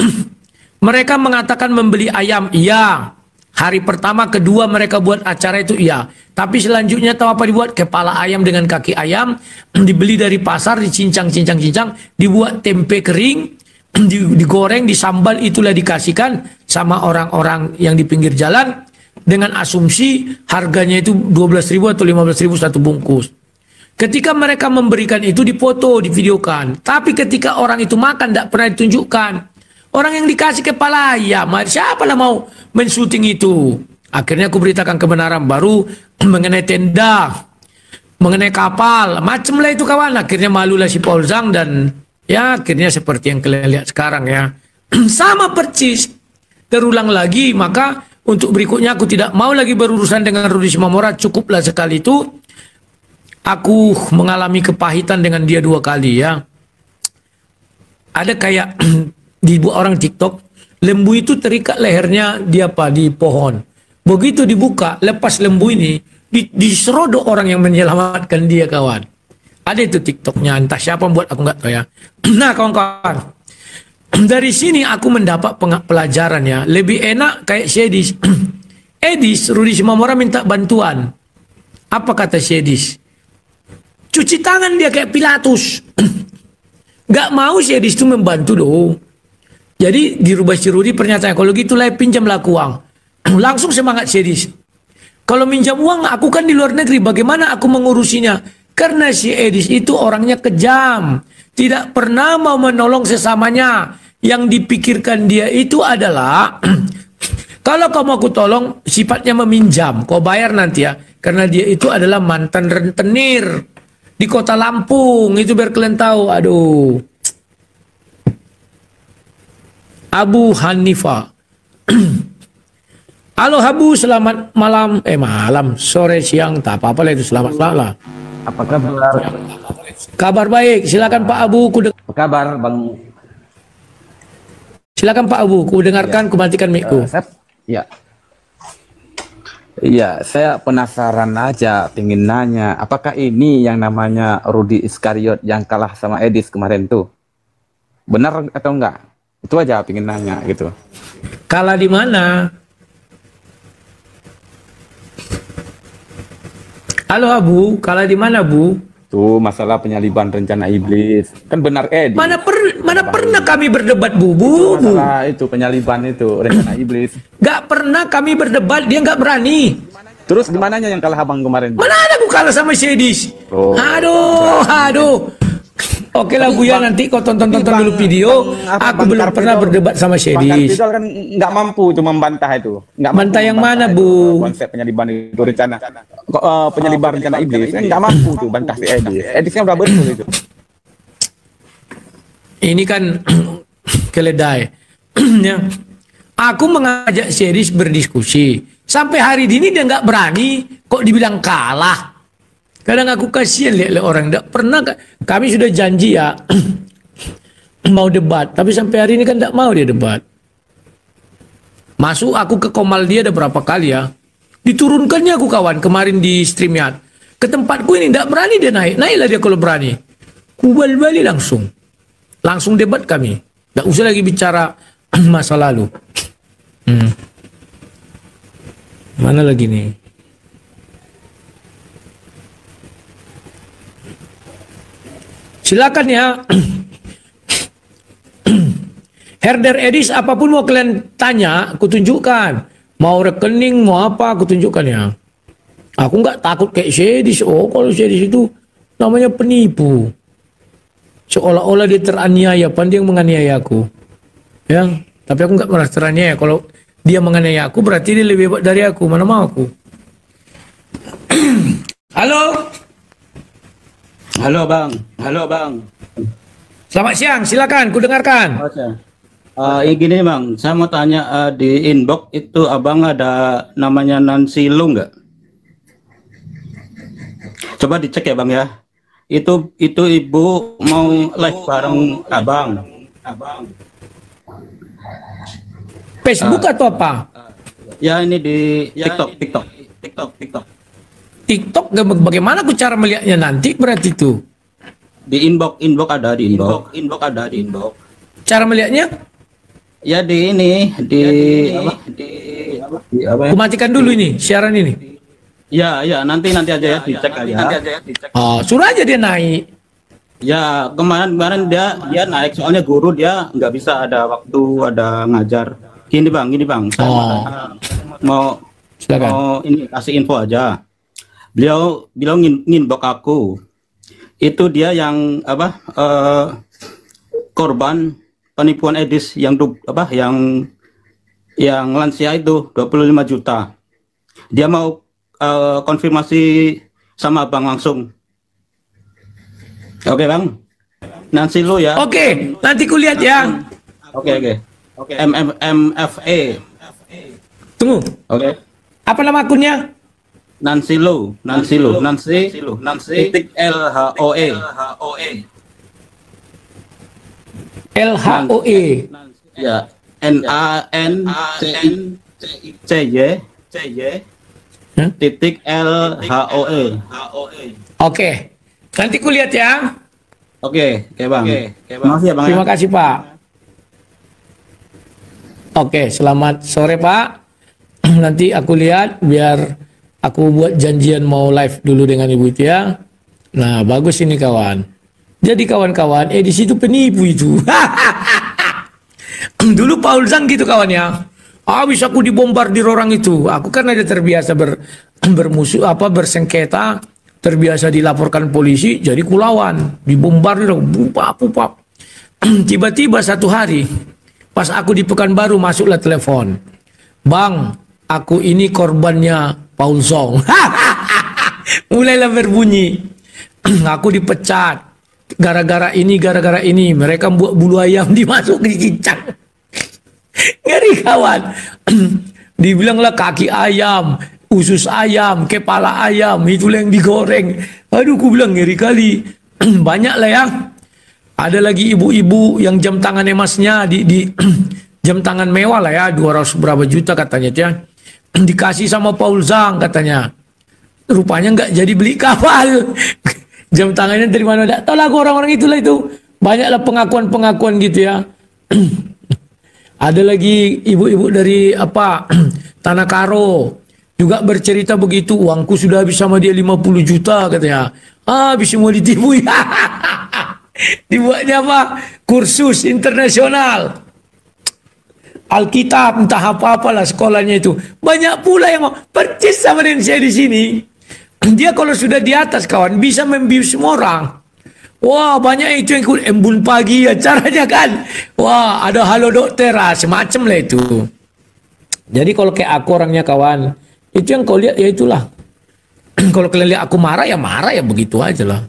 Mereka mengatakan membeli ayam. Iya. Hari pertama, kedua mereka buat acara itu iya. Tapi selanjutnya tahu apa dibuat? Kepala ayam dengan kaki ayam. Dibeli dari pasar, dicincang-cincang-cincang. Dibuat tempe kering. Digoreng, disambal, itulah dikasihkan sama orang-orang yang di pinggir jalan. Dengan asumsi harganya itu 12.000 atau 15.000 satu bungkus. Ketika mereka memberikan itu dipoto, divideokan. Tapi ketika orang itu makan tidak pernah ditunjukkan. Orang yang dikasih kepala ayam, siapa lah mau mensyuting itu? Akhirnya aku beritakan kebenaran baru mengenai tenda, mengenai kapal, macam lah itu kawan. Akhirnya malulah si Paul Zhang dan ya akhirnya seperti yang kalian lihat sekarang ya. Sama percis. Terulang lagi, maka untuk berikutnya aku tidak mau lagi berurusan dengan Rudi Simamora. Cukuplah sekali itu. Aku mengalami kepahitan dengan dia 2 kali ya. Ada kayak dibuat orang TikTok, lembu itu terikat lehernya di pohon. Begitu dibuka, lepas lembu ini, diserodok orang yang menyelamatkan dia kawan. Ada itu TikToknya, entah siapa buat aku nggak tahu ya. Nah kawan-kawan, dari sini aku mendapat pelajaran ya. Lebih enak kayak Sedis. Edis, Rudi Simamora minta bantuan. Apa kata Sedis? Cuci tangan dia kayak Pilatus. Gak mau Sedis itu membantu doh. Jadi dirubah si Rudi pernyataannya, kalau gitu lah pinjamlah aku uang. Langsung semangat Sedis. Kalau minjam uang, aku kan di luar negeri, bagaimana aku mengurusinya? Karena si Edis itu orangnya kejam. Tidak pernah mau menolong sesamanya. Yang dipikirkan dia itu adalah, kalau kamu aku tolong, sifatnya meminjam. Kau bayar nanti ya. Karena dia itu adalah mantan rentenir. Di kota Lampung, itu biar kalian tahu. Aduh. Abu Hanifah. Halo Habu, selamat malam. Malam, sore, siang, tak apa-apa lah itu, selamat malam. Apa kabar? Kabar baik, silakan Pak Abu. Apa kabar Bang? Silakan Pak Abu, ku dengarkan, ku matikan mic-ku. Iya, saya penasaran aja, pingin nanya, apakah ini yang namanya Rudi Iskariot yang kalah sama Edis kemarin tuh? Benar atau enggak? Itu aja pingin nanya gitu. Kalah di mana? Halo Abu, kalah di mana Bu? itu masalah penyaliban rencana iblis. Kan benar Edi. Mana pernah kami berdebat Bu. Masalah itu penyaliban itu rencana iblis. Gak pernah kami berdebat, dia gak berani. Terus di mananya yang kalah abang kemarin? Mana ada aku kalah sama Sedis? Oh. Aduh. Oke lah Buya, nanti kau tonton dulu video. Aku belum pernah berdebat sama Bang Sedis. Kartidol kan nggak mampu itu membantah itu. Nggak Bantah mampu yang mana, membantah Bu? itu, konsep penyaliban itu rencana. Penyaliban rencana iblis kan nggak mampu tuh bantah si Edis. Edisnya udah betul itu. Ini kan keledai. Ya. Aku mengajak Sedis berdiskusi. Sampai hari ini dia nggak berani, kok dibilang kalah. Kadang aku kasihan lihat orang. Nggak pernah, kami sudah janji ya mau debat, tapi sampai hari ini kan nggak mau dia debat. Masuk aku ke Komal dia ada berapa kali ya. Diturunkannya aku kawan kemarin di StreamYard. Ke tempatku ini nggak berani dia naik. Naiklah dia kalau berani. Kubal-bali langsung. Langsung debat kami. Nggak usah lagi bicara masa lalu. Mana lagi nih? Silakan ya. Herder Edis, apapun mau kalian tanya, aku tunjukkan. Mau rekening, mau apa, aku tunjukkan ya. Aku nggak takut kayak Sedis. Oh, kalau Sedis itu namanya penipu. Seolah-olah dia teraniaya, dia yang menganiaya aku. Ya, tapi aku nggak merasa teraniaya. Kalau dia menganiaya aku, berarti dia lebih hebat dari aku. Mana mau aku? Halo. Halo bang. Selamat siang, silakan, ku dengarkan. Gini bang, saya mau tanya di inbox itu abang ada namanya Nancy Lu nggak? Coba dicek ya bang ya. Itu ibu mau live bareng abang. Facebook atau apa? Ya ini di TikTok. TikTok bagaimana aku cara melihatnya nanti berarti itu? Di inbox ada di inbox. Cara melihatnya? Ya di ini di apa? Aku matikan dulu ini siaran ini. Ya nanti aja ya dicek aja. Oh, suruh aja dia naik. Ya kemarin dia naik soalnya guru dia nggak bisa ada waktu ada ngajar. Gini bang, saya mau ini kasih info aja. Beliau nginbox aku. Itu dia yang korban penipuan Edis yang lansia itu 25 juta. Dia mau konfirmasi sama abang langsung. Oke bang, Nancy Lu ya. Oke, nanti kulihat ya. Oke. MFA. Tunggu. Oke. Apa nama akunnya? Nancy titik LHOE. LHOE. Ya, NANCY titik LHOE. Oke. Nanti kulihat ya. Oke, bang. Makasih ya bang. Terima kasih Pak. Oke, selamat sore Pak. Nanti aku lihat biar aku buat janjian mau live dulu dengan ibu itu ya. Nah, bagus ini kawan. Jadi kawan-kawan, di situ penipu itu. Dulu Paul Zhang gitu kawannya. Habis aku dibombardir orang itu. Aku kan ada terbiasa bermusuh bersengketa, terbiasa dilaporkan polisi, jadi kulawan, dibombardir, pupap. Tiba-tiba satu hari, pas aku di Pekanbaru masuklah telepon. Bang, aku ini korbannya Paul Zhang. Mulailah berbunyi. Aku dipecat. Gara-gara ini. Mereka buat bulu ayam dimasuk di cincang. Ngeri kawan. Dibilanglah kaki ayam, usus ayam, kepala ayam, itulah yang digoreng. Aduh, ku bilang ngeri kali. Banyak lah ya. Ada lagi ibu-ibu yang jam tangan emasnya di jam tangan mewah lah ya, 200 berapa juta katanya ya. Dikasih sama Paul Zhang katanya. Rupanya nggak jadi beli kapal. Jam tangannya dari mana? Nggak tahu lah orang-orang itulah itu. Banyaklah pengakuan-pengakuan gitu ya. Ada lagi ibu-ibu dari Tanah Karo juga bercerita begitu. Uangku sudah habis sama dia 50 juta katanya. Habis semua ditipu. Dibuatnya apa? Kursus internasional. Alkitab, entah apa-apalah sekolahnya itu. Banyak pula yang mau percis sama dengan saya di sini. Dia kalau sudah di atas kawan, bisa membius semua orang. Wah, banyak itu yang ikut embun pagi acaranya kan. Wah, ada halo dokter, semacam lah itu. Jadi kalau kayak aku orangnya kawan, itu yang kau lihat ya itulah. Kalau kalian lihat aku marah ya begitu aja lah.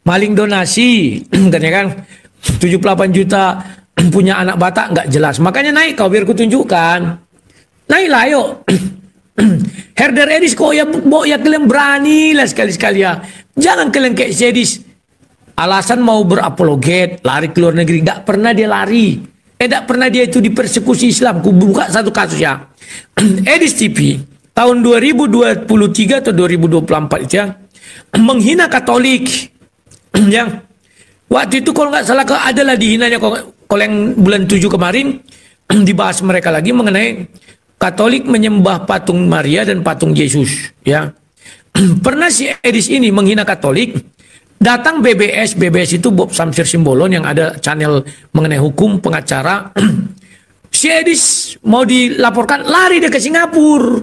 Maling donasi, katanya kan 78 juta punya anak Batak nggak jelas. Makanya naik kau biar ku tunjukkan. Naiklah ayo. Herder Edis kok ya kalian berani lah sekali-sekali ya. Jangan kalian kayak Sedis. Alasan mau berapologet, lari ke luar negeri. Nggak pernah dia lari. Nggak pernah dia itu dipersekusi Islam. Ku buka satu kasus ya. Edis TV tahun 2023 atau 2024 itu ya. Menghina Katolik. Yang waktu itu kalau nggak salah adalah dihinanya kalau yang bulan 7 kemarin dibahas mereka lagi mengenai Katolik menyembah patung Maria dan patung Yesus ya. Pernah si Edis ini menghina Katolik, datang BBS itu Bob Samsir Simbolon yang ada channel mengenai hukum pengacara. Si Edis mau dilaporkan, lari dia ke Singapura.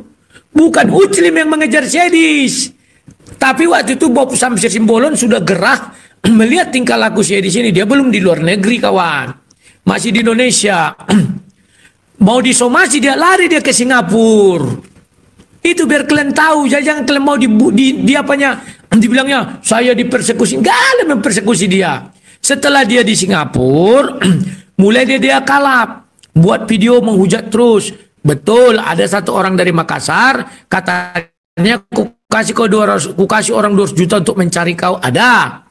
Bukan Uclim yang mengejar si Edis. Tapi waktu itu Bob Samsir Simbolon sudah gerah melihat tingkah laku si Edis ini. Dia belum di luar negeri kawan, masih di Indonesia. Mau disomasi dia lari dia ke Singapura. Itu biar kalian tahu. Jangan kalian mau dibilangnya saya dipersekusi. Enggak ada mempersekusi dia. Setelah dia di Singapura, mulai dia kalap, buat video menghujat terus. Betul, ada satu orang dari Makassar katanya ku kasih orang 200 juta untuk mencari kau. Ada.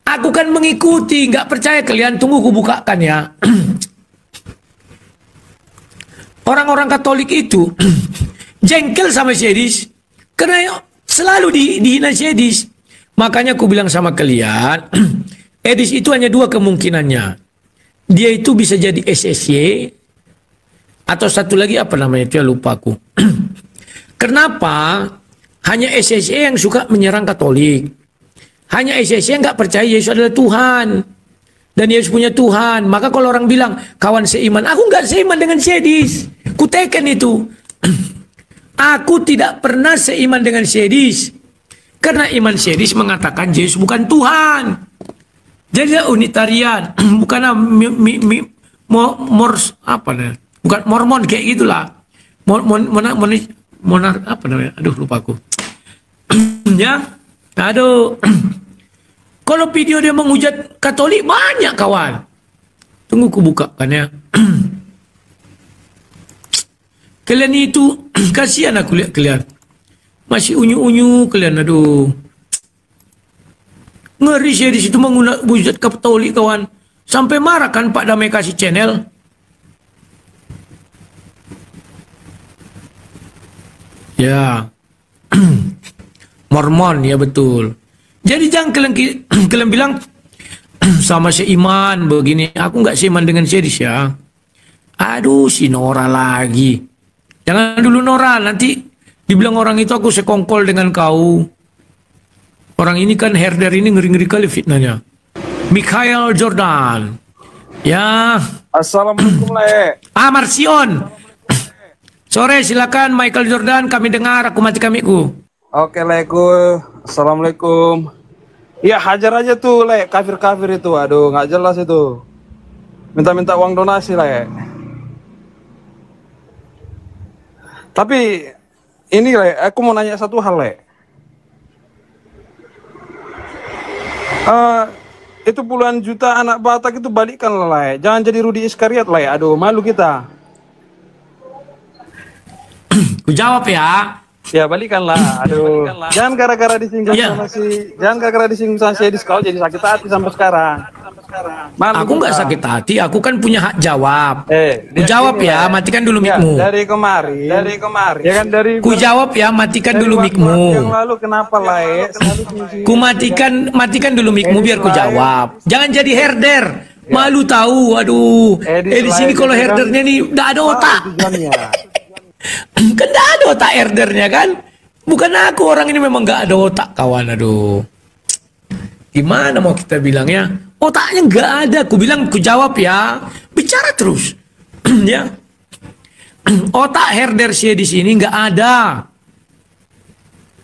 Aku kan mengikuti, nggak percaya kalian, tunggu ku bukakan ya. Orang-orang Katolik itu jengkel sama Sedis karena selalu dihina Sedis. Makanya aku bilang sama kalian, Edis itu hanya dua kemungkinannya. Dia itu bisa jadi SSY atau satu lagi apa namanya itu ya lupa aku. Kenapa? Hanya SSY yang suka menyerang Katolik. Hanya SSY yang nggak percaya Yesus adalah Tuhan. Dan Yesus punya Tuhan. Maka kalau orang bilang, kawan seiman. Aku nggak seiman dengan Sedis. Kuteken itu. Aku tidak pernah seiman dengan Sedis. Karena iman Sedis mengatakan Yesus bukan Tuhan. Jadi unitarian. Bukan bukan Mormon kayak gitulah. Monar apa namanya? Aduh lupa aku. Ya. Aduh. Kalau video dia menghujat Katolik banyak kawan. Tunggu ku buka kan ya. Kalian itu kasihan aku lihat kalian. Masih unyu-unyu kalian, aduh. Ngeri saya di situ menghujat Katolik kawan. Sampai marah kan Pak Damai kasih channel. Ya. Mormon ya betul. Jadi jangan kalian bilang sama seiman begini. Aku nggak seiman dengan Sedis ya. Aduh si Nora lagi. Jangan dulu Nora, nanti dibilang orang itu aku sekongkol dengan kau. Orang ini kan herder ini ngeri-ngeri kali fitnahnya. Michael Jordan. Ya. Assalamualaikum Le. Marsion. Sore silakan Michael Jordan, kami dengar, aku mati kamiku. Oke Leku. Assalamualaikum. Iya hajar aja tuh Le, kafir-kafir itu. Aduh nggak jelas itu. Minta-minta uang donasi Le. Tapi ini Le, aku mau nanya satu hal Le. Itu puluhan juta anak Batak itu balikkan Le. Jangan jadi Rudi Iskariot Le. Aduh malu kita. Ku jawab ya. Ya balikanlah. Aduh. Jangan gara-gara disinggung sama Sedis kau jadi sakit hati sampai sekarang. Aku nggak sakit hati, aku kan punya hak jawab. Ku jawab ya, matikan dulu mikmu. Dari kemarin. Ya kan dari. Ku jawab ya, matikan dulu mikmu. Yang lalu kenapa Le? Ku matikan dulu mikmu biar ku jawab. Jangan jadi herder. Malu tahu, aduh. Di sini kalau herdernya nih nggak ada otak. Kan ada otak herdernya kan. Bukan aku, orang ini memang nggak ada otak kawan. Aduh, gimana mau kita bilangnya? Otaknya nggak ada. Aku bilang, ku jawab ya, bicara terus. Ya, otak herder saya di sini nggak ada.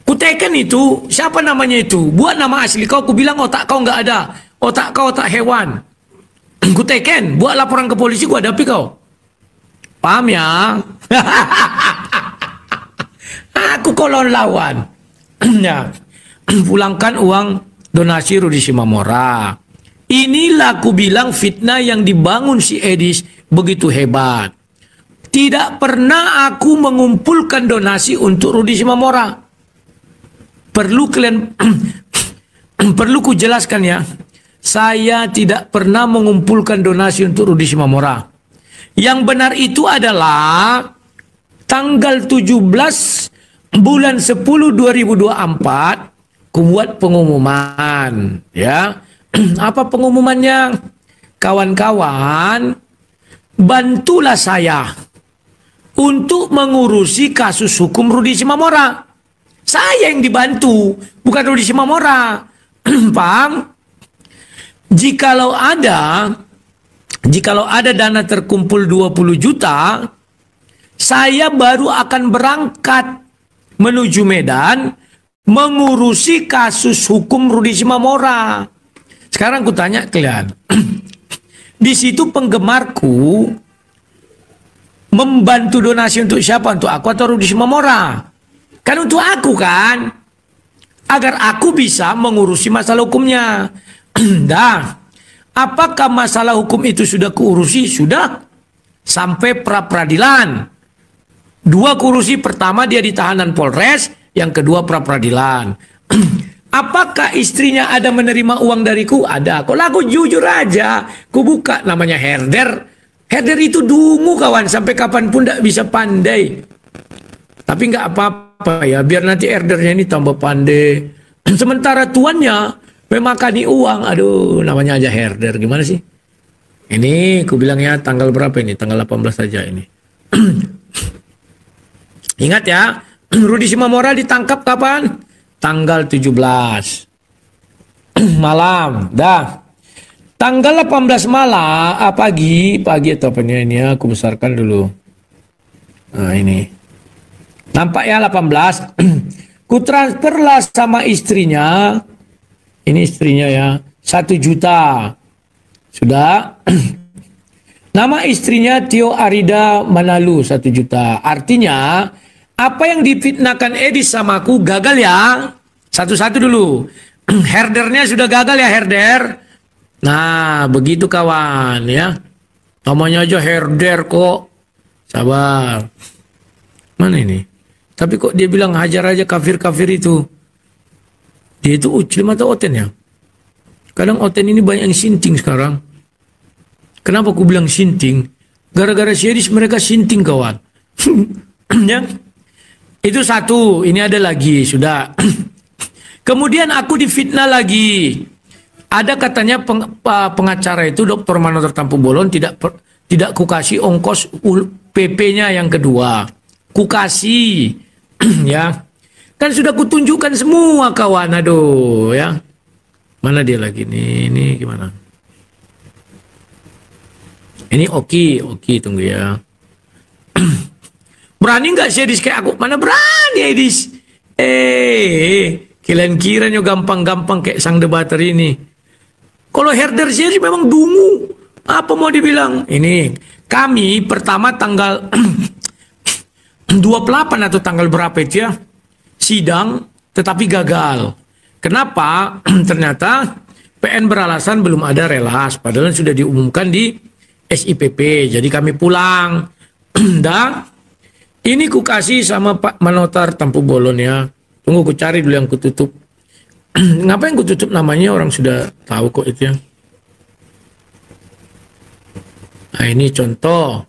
Kuteken itu, siapa namanya itu? Buat nama asli kau, ku bilang otak kau nggak ada. Otak kau otak hewan. Kuteken, buat laporan ke polisi, ku hadapi kau. Paham ya? Aku kolon lawan. Ya. Pulangkan uang donasi Rudi Simamora. Inilah aku bilang fitnah yang dibangun si Edis begitu hebat. Tidak pernah aku mengumpulkan donasi untuk Rudi Simamora. Perlu kalian perlu ku jelaskan ya. Saya tidak pernah mengumpulkan donasi untuk Rudi Simamora. Yang benar itu adalah tanggal 17 bulan 10 2024 ku buat pengumuman ya. Apa pengumumannya? Kawan-kawan, bantulah saya untuk mengurusi kasus hukum Rudi Simamora. Saya yang dibantu, bukan Rudi Simamora. Paham? Jikalau ada dana terkumpul 20 juta, saya baru akan berangkat menuju Medan mengurusi kasus hukum Rudi Simamora. Sekarang aku tanya kalian, di situ penggemarku membantu donasi untuk siapa? Untuk aku atau Rudi Simamora? Kan untuk aku kan, agar aku bisa mengurusi masalah hukumnya. Dah, apakah masalah hukum itu sudah kuurusi? Sudah, sampai pra peradilan. 2 kurusi, pertama dia di tahanan Polres, yang kedua pra peradilan. Apakah istrinya ada menerima uang dariku? Ada. Kalau aku jujur aja, ku buka namanya herder. Herder itu dungu kawan, sampai kapanpun tidak bisa pandai. Tapi nggak apa-apa ya, biar nanti herdernya ini tambah pandai. Sementara tuannya memakani uang, aduh namanya aja herder, gimana sih? Ini ku bilang ya, tanggal berapa ini? Tanggal 18 saja ini. Ingat ya, Rudi Simamora ditangkap kapan? Tanggal 17 malam. Dah. Tanggal 18 malam, pagi atau apa ini ya, aku besarkan dulu. Nah ini. Nampak ya 18. Ku transferlah sama istrinya. Ini istrinya ya, 1 juta. Sudah. Nama istrinya Tio Arida Manalu, 1 juta. Artinya, apa yang difitnahkan Edis sama aku gagal ya. Satu-satu dulu. Herdernya sudah gagal ya, herder. Nah, begitu kawan ya. Namanya aja herder kok. Sabar. Mana ini? Tapi kok dia bilang hajar aja kafir-kafir itu. Dia itu Uclim atau Oten ya? Kadang Oten ini banyak yang sinting sekarang. Kenapa aku bilang sinting? Gara-gara series mereka sinting kawan. Ya. Itu satu, ini ada lagi, sudah. Kemudian aku difitnah lagi. Ada katanya pengacara itu Dr. Manoter Tampu Bolon tidak kukasih ongkos PP-nya yang kedua. Kukasih. Ya. Kan sudah kutunjukkan semua kawan, aduh ya. Mana dia lagi nih, ini gimana? Ini oke, tunggu ya. Berani nggak sih Edis kayak aku? Mana berani Edis? Kalian kiranya gampang-gampang kayak sang debater ini. Kalau herder sih memang dungu. Apa mau dibilang? Ini kami pertama tanggal 28 atau tanggal berapa itu ya? Sidang tetapi gagal. Kenapa? Ternyata PN beralasan belum ada relas. Padahal sudah diumumkan di SIPP. Jadi kami pulang. Dan ini ku kasih sama Pak Manotar Tampu Bolon ya. Tunggu ku cari dulu yang ku tutup. Ngapain ku tutup namanya, orang sudah tahu kok itu ya. Nah ini contoh.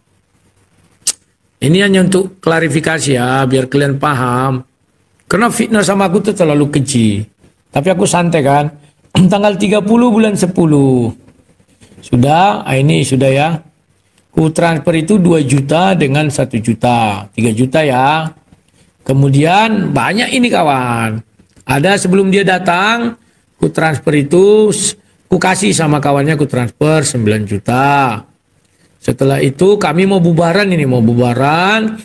Ini hanya untuk klarifikasi ya, biar kalian paham. Karena fitnah sama aku tuh terlalu keji. Tapi aku santai kan. Tanggal 30 bulan 10. Sudah, ini sudah ya. Ku transfer itu 2 juta dengan 1 juta. 3 juta ya. Kemudian banyak ini kawan. Ada sebelum dia datang, ku transfer itu, ku kasih sama kawannya, ku transfer 9 juta. Setelah itu kami mau bubaran ini, mau bubaran.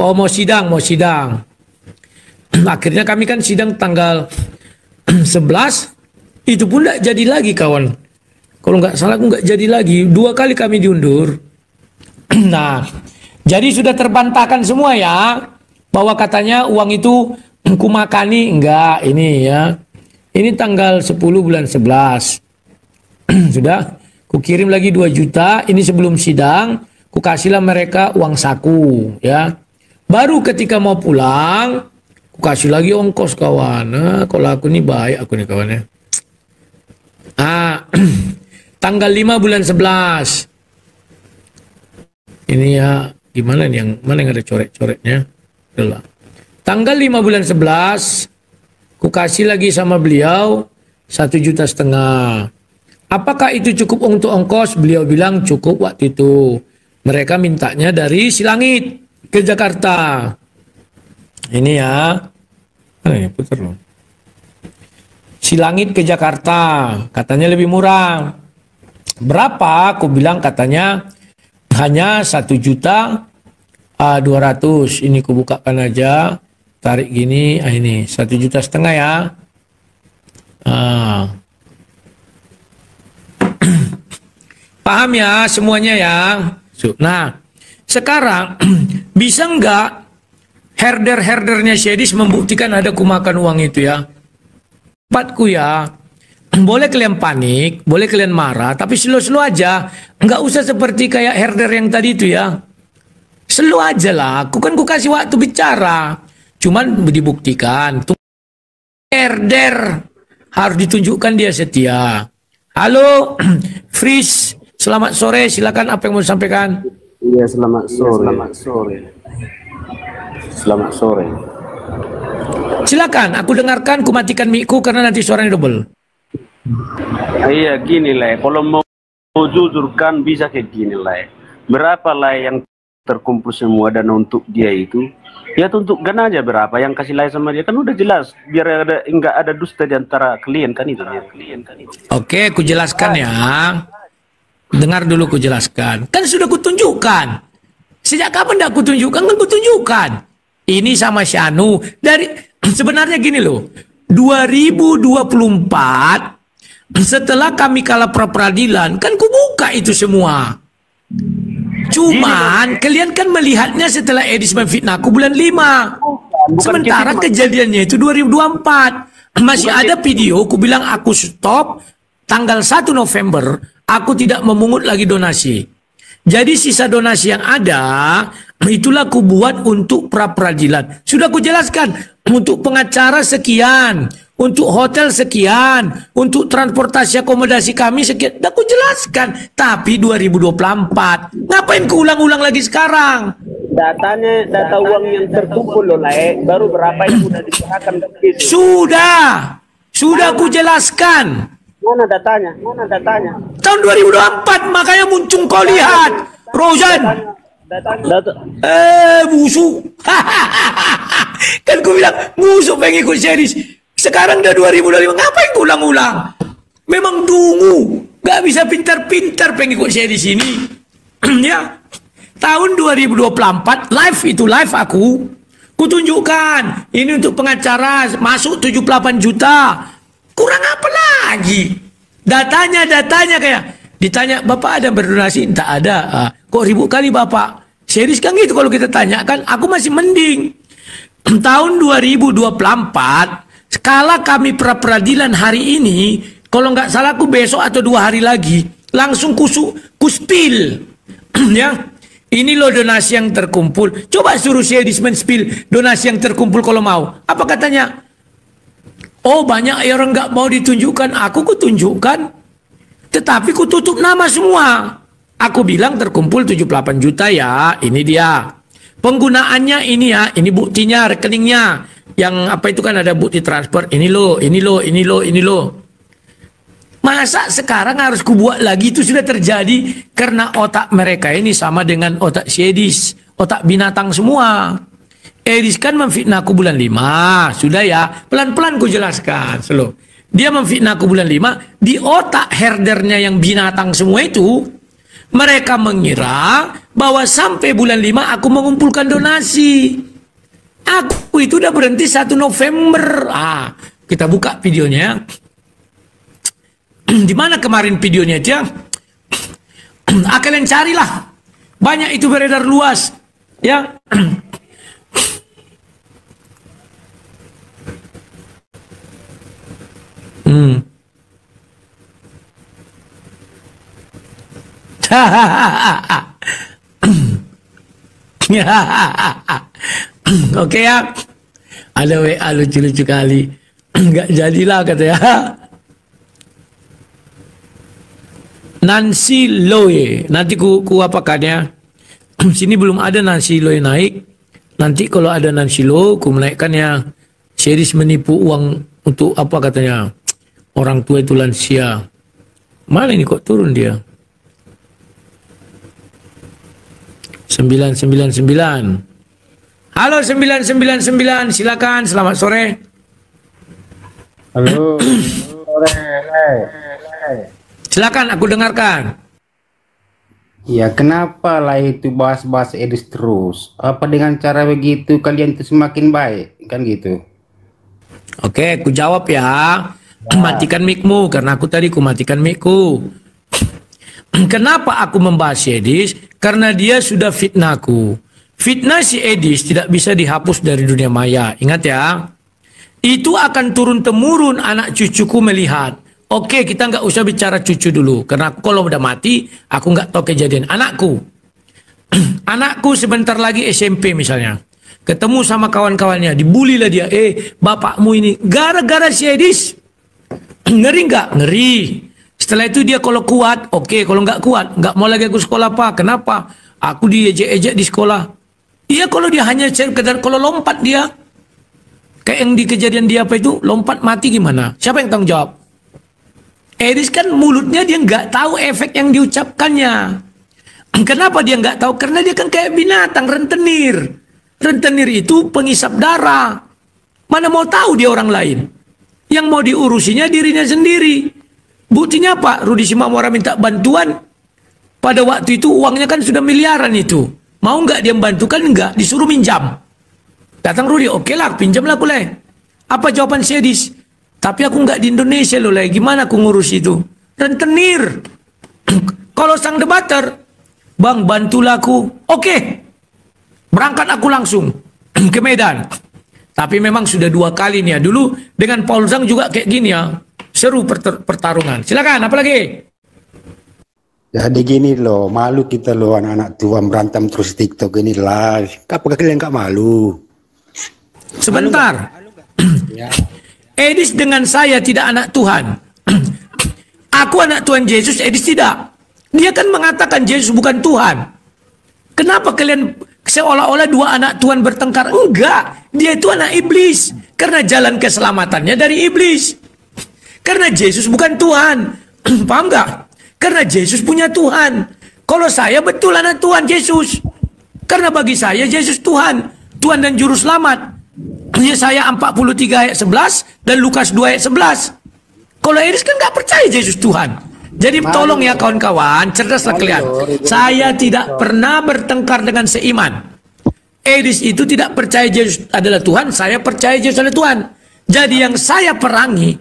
Oh mau sidang. Akhirnya kami kan sidang tanggal 11, itu pun tidak jadi lagi kawan. Kalau nggak salah aku nggak jadi lagi, 2 kali kami diundur. Nah, jadi sudah terbantahkan semua ya, bahwa katanya uang itu ku makani, enggak ini ya. Ini tanggal 10 bulan 11. Sudah, ku kirim lagi 2 juta, ini sebelum sidang, ku kasihlah mereka uang saku ya. Baru ketika mau pulang, ku kasih lagi ongkos kawan. Nah, kalau aku ini baik aku nih kawannya. Tanggal 5 bulan 11. Ini ya, gimana nih yang mana yang ada coret-coretnya? Itulah. Tanggal 5 bulan 11, ku kasih lagi sama beliau 1,5 juta. Apakah itu cukup untuk ongkos? Beliau bilang cukup waktu itu. Mereka mintanya dari Silangit ke Jakarta. Ini ya. Putar loh. Silangit ke Jakarta. Katanya lebih murah. Berapa? Aku bilang katanya hanya 1,200,000. Ini ku bukakan aja. Tarik gini. Ini 1,5 juta ya. Paham ya semuanya ya. Nah, sekarang bisa nggak herdernya Syedis membuktikan ada kumakan uang itu ya? Tempatku ya. Boleh kalian panik, boleh kalian marah, tapi slow-slow aja. Nggak usah seperti kayak herder yang tadi itu ya. Slow aja lah. Aku kan kasih waktu bicara. Cuman dibuktikan. Herder harus ditunjukkan dia setia. Halo, Fris. Selamat sore. Silakan apa yang mau disampaikan? Iya, selamat sore. Selamat sore. Silakan. Aku dengarkan. Ku matikan mic-ku karena nanti suaranya double. Iya gini lah, kalau mau jujur kan bisa kayak gini lah. Berapa lah yang terkumpul semua dana untuk dia itu? Ya tunjukkan aja berapa yang kasih lah sama dia, kan udah jelas. Biar nggak ada dusta di antara klien kan itu. Oke, ku jelaskan ya. Dengar dulu ku jelaskan. Kan sudah kutunjukkan. Sejak kapan dah kutunjukkan? Kan kutunjukkan. Ini sama Syanu dari sebenarnya gini loh. 2024 setelah kami kalah pra-peradilan, kan ku buka itu semua. Cuman kalian kan melihatnya setelah Edis memfitnahku bulan 5. Sementara kejadiannya itu 2024. Masih ada video ku bilang aku stop tanggal 1 November, aku tidak memungut lagi donasi. Jadi sisa donasi yang ada itulah ku buat untuk pra-peradilan. Sudah ku jelaskan, untuk pengacara sekian, untuk hotel sekian, untuk transportasi akomodasi kami sekian. Dah ku jelaskan. Tapi 2024, ngapain ku ulang-ulang lagi sekarang? Data uang yang terkumpul loh, baru berapa yang sudah diserahkan? Sudah ku jelaskan. Mana datanya? Tahun 2024, makanya muncul kau lihat. Rozan. Busuk. Kan ku bilang, busuk pengen ikut series. Sekarang udah 2025, ngapain ku ulang-ulang? Memang dungu. Gak bisa pintar-pintar pengen ikut series ini. Ya. Tahun 2024, live aku. Kutunjukkan. Ini untuk pengacara, masuk 78 juta. Kurang apa lagi? Datanya kayak ditanya, Bapak ada berdonasi? Tak ada. Kok ribu kali Bapak? Series kan gitu kalau kita tanya kan, aku masih mending. Tahun 2024, skala kami pra-peradilan hari ini, kalau nggak salah aku besok atau 2 hari lagi, langsung kuspil. Ya. Ini loh donasi yang terkumpul. Coba suruh Syedis men-spill donasi yang terkumpul kalau mau. Apa katanya? Oh banyak orang nggak mau ditunjukkan. Aku kutunjukkan. Tetapi kututup nama semua. Aku bilang terkumpul 78 juta ya. Ini dia. Penggunaannya ini ya. Ini buktinya, rekeningnya. Yang apa itu kan ada bukti transfer. Ini loh. Masa sekarang harus kubuat lagi? Itu sudah terjadi karena otak mereka ini sama dengan otak Syedis, otak binatang semua. Edis kan memfitnah aku bulan 5. Sudah ya, pelan-pelan ku jelaskan. Slow. Dia memfitnah aku bulan 5. Di otak herdernya yang binatang semua itu, mereka mengira bahwa sampai bulan 5 aku mengumpulkan donasi. Aku itu udah berhenti 1 November. Kita buka videonya. Di mana kemarin videonya aja? Kalian carilah. Banyak itu beredar luas. Ya. Oke ya. Ada WA lucu-lucu kali. Nggak jadilah katanya. Nancy Loe. Nanti ku apakan ya. Sini belum ada Nancy Loe naik. Nanti kalau ada Nancy Loe, ku menaikkan ya. Series menipu uang untuk apa katanya. Orang tua itu lansia. Mana ini kok turun dia? 999. Halo 999, silakan. Selamat sore. Halo. Sore. Silakan, aku dengarkan. Ya, kenapa lah itu bahas-bahas Edis terus? Apa dengan cara begitu kalian itu semakin baik, kan gitu? Oke, aku jawab ya. Matikan mic-mu, karena aku tadi ku matikan mic-ku. Kenapa aku membahas si Edis? Karena dia sudah fitnahku. Fitnah si Edis tidak bisa dihapus dari dunia maya. Ingat ya. Itu akan turun-temurun anak cucuku melihat. Oke, kita nggak usah bicara cucu dulu. Karena aku kalau udah mati, aku nggak tahu kejadian. Anakku. Anakku sebentar lagi SMP misalnya. Ketemu sama kawan-kawannya. Dibully lah dia. Bapakmu ini. Gara-gara si Edis. Ngeri nggak? Ngeri. Setelah itu dia kalau kuat, oke. Kalau nggak kuat, nggak mau lagi aku sekolah apa? Kenapa? Aku diejek-ejek di sekolah. Iya, kalau dia hanya sekedar kalau lompat dia, kayak yang di kejadian dia apa itu, lompat mati gimana? Siapa yang tanggung jawab? Edis kan mulutnya dia nggak tahu efek yang diucapkannya. Kenapa dia nggak tahu? Karena dia kan kayak binatang rentenir. Rentenir itu pengisap darah. Mana mau tahu dia orang lain? Yang mau diurusinya dirinya sendiri. Buktinya apa? Rudi Simamora minta bantuan. Pada waktu itu uangnya kan sudah miliaran itu. Mau nggak dia membantukan? Nggak. Disuruh minjam. Datang Rudi, oke lah, pinjamlah aku leh. Apa jawaban si Edis? Tapi aku nggak di Indonesia loh leh. Gimana aku ngurus itu? Rentenir. Kalau sang debater, bang bantulah aku. Oke. Berangkat aku langsung ke Medan. Tapi memang sudah 2 kali nih ya. Dulu dengan Paul Zhang juga kayak gini ya. Seru pertarungan. Silakan, apa lagi? Jadi gini loh, malu kita loh anak-anak tua berantem terus TikTok ini live. Apakah kalian nggak malu? Sebentar. Edis dengan saya tidak anak Tuhan. Aku anak Tuhan Yesus, Edis tidak. Dia kan mengatakan Yesus bukan Tuhan. Kenapa kalian seolah-olah 2 anak Tuhan bertengkar? Enggak, dia itu anak iblis. Karena jalan keselamatannya dari iblis. Karena Yesus bukan Tuhan. Paham nggak? Karena Yesus punya Tuhan. Kalau saya betul anak Tuhan Yesus. Karena bagi saya Yesus Tuhan. Tuhan dan Juru Selamat. Yesaya 43 ayat 11 dan Lukas 2 ayat 11. Kalau Edis kan nggak percaya Yesus Tuhan. Jadi tolong ya kawan-kawan, cerdaslah kalian. Saya tidak pernah bertengkar dengan seiman. Edis itu tidak percaya Yesus adalah Tuhan, saya percaya Yesus adalah Tuhan. Jadi yang saya perangi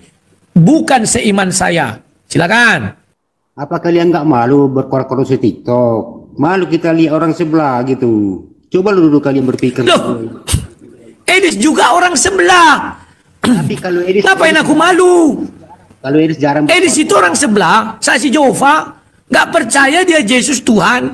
bukan seiman saya. Silakan. Apa kalian nggak malu berkorek-korek di TikTok? Malu kita lihat orang sebelah gitu. Coba dulu kalian berpikir. Loh, Edis juga orang sebelah. Tapi kalau Edis, ngapain aku malu? Kalau Edis jarang. Edis itu orang sebelah, saksi Jehova, nggak percaya dia Yesus Tuhan,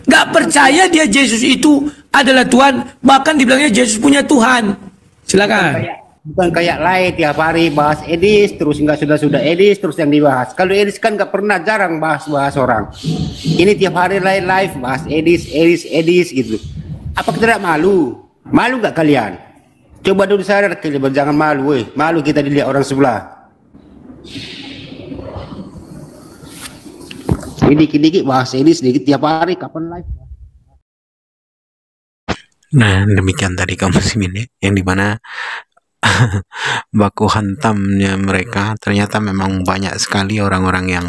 nggak percaya dia Yesus itu adalah Tuhan, bahkan dibilangnya Yesus punya Tuhan. Silakan. Bukan kayak lain tiap hari bahas Edis, terus nggak sudah Edis, terus yang dibahas. Kalau Edis kan nggak pernah, jarang bahas orang. Ini tiap hari live bahas Edis gitu. Apa kita tidak malu? Malu nggak kalian? Coba dulu sadar kalian, jangan malu, weh. Malu kita dilihat orang sebelah. Dikit-dikit bahas Edis, sedikit tiap hari, kapan live? Nah, demikian tadi kaum muslimin ya, yang dimana baku hantamnya mereka ternyata memang banyak sekali orang-orang yang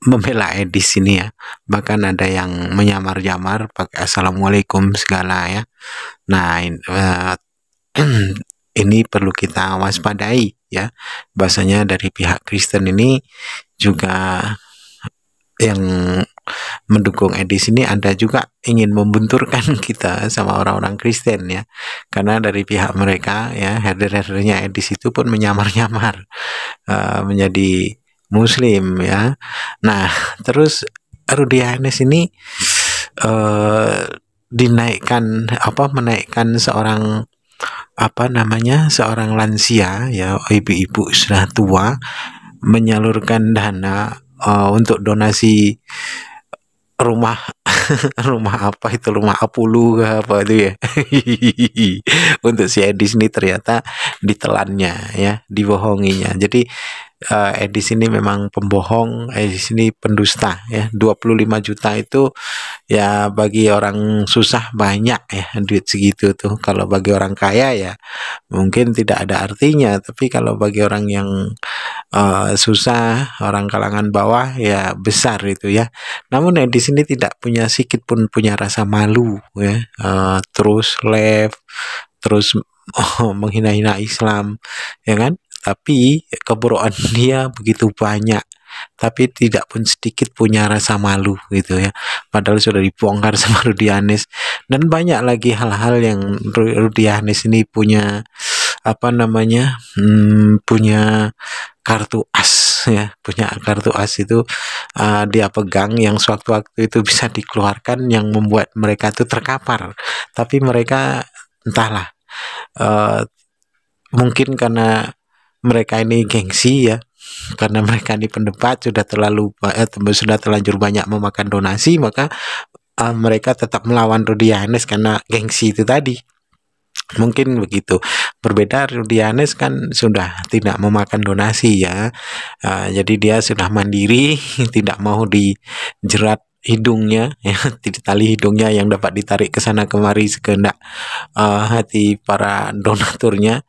membela Edis ini ya. Bahkan ada yang menyamar-nyamar pakai assalamualaikum segala ya. Nah, ini perlu kita waspadai ya. Bahasanya dari pihak Kristen ini juga yang mendukung Edis ini ada juga ingin membenturkan kita sama orang-orang Kristen ya, karena dari pihak mereka ya herder-herdernya Edis itu pun menyamar-nyamar menjadi Muslim ya. Nah terus Rudy Hanes ini menaikkan seorang seorang lansia ya, ibu-ibu sudah tua, menyalurkan dana untuk donasi rumah rumah Apulu apa itu ya untuk si Edis ini ternyata ditelannya ya, dibohonginya. Jadi Edis ini memang pembohong, Edis ini pendusta ya. 25 juta itu ya bagi orang susah banyak ya duit segitu tuh. Kalau bagi orang kaya ya mungkin tidak ada artinya, tapi kalau bagi orang yang susah, orang kalangan bawah ya besar itu ya. Namun Edis ini tidak punya sedikit pun punya rasa malu ya, terus terus menghina-hina Islam ya kan. Tapi keborokan dia begitu banyak, tapi tidak pun sedikit punya rasa malu gitu ya. Padahal sudah dibongkar sama Rudy Hanes, dan banyak lagi hal-hal yang Rudy Hanes ini punya punya kartu as ya, punya kartu as itu dia pegang yang sewaktu-waktu itu bisa dikeluarkan, yang membuat mereka itu terkapar. Tapi mereka entahlah, mungkin karena mereka ini gengsi ya, karena mereka ini pendebat sudah terlanjur banyak memakan donasi, maka mereka tetap melawan Rudy Hanes karena gengsi itu tadi. Mungkin begitu. Berbeda Rudy Hanes kan sudah tidak memakan donasi ya, jadi dia sudah mandiri, tidak mau dijerat hidungnya ya, tali hidungnya yang dapat ditarik ke sana kemari sekehendak hati para donaturnya.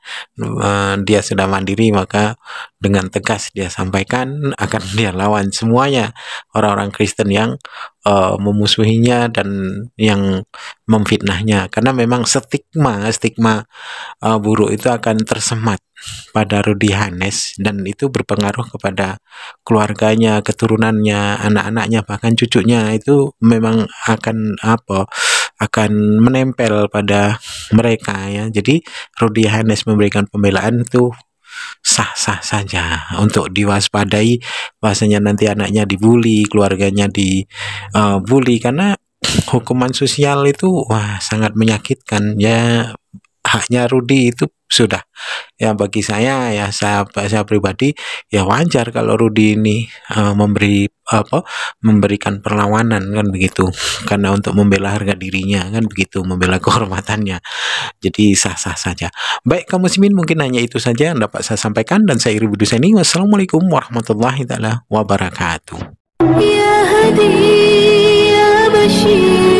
Dia sudah mandiri, maka dengan tegas dia sampaikan akan dia lawan semuanya orang-orang Kristen yang memusuhinya dan yang memfitnahnya, karena memang stigma buruk itu akan tersemat pada Rudy Hanes, dan itu berpengaruh kepada keluarganya, keturunannya, anak-anaknya, bahkan cucunya. Itu memang akan menempel pada mereka ya. Jadi Rudy Hanes memberikan pembelaan itu sah-sah saja untuk diwaspadai, bahasanya nanti anaknya dibully, keluarganya dibully, karena hukuman sosial itu sangat menyakitkan ya. Haknya Rudy itu sudah ya, bagi saya ya, saya pribadi ya wajar kalau Rudy ini memberikan perlawanan kan begitu, karena untuk membela harga dirinya kan begitu, membela kehormatannya. Jadi sah-sah saja. Baik kaum muslimin, mungkin hanya itu saja yang dapat saya sampaikan, dan saya Iri Buduseni. Wassalamualaikum warahmatullahi taala wabarakatuh. Ya Hadi ya Bashir.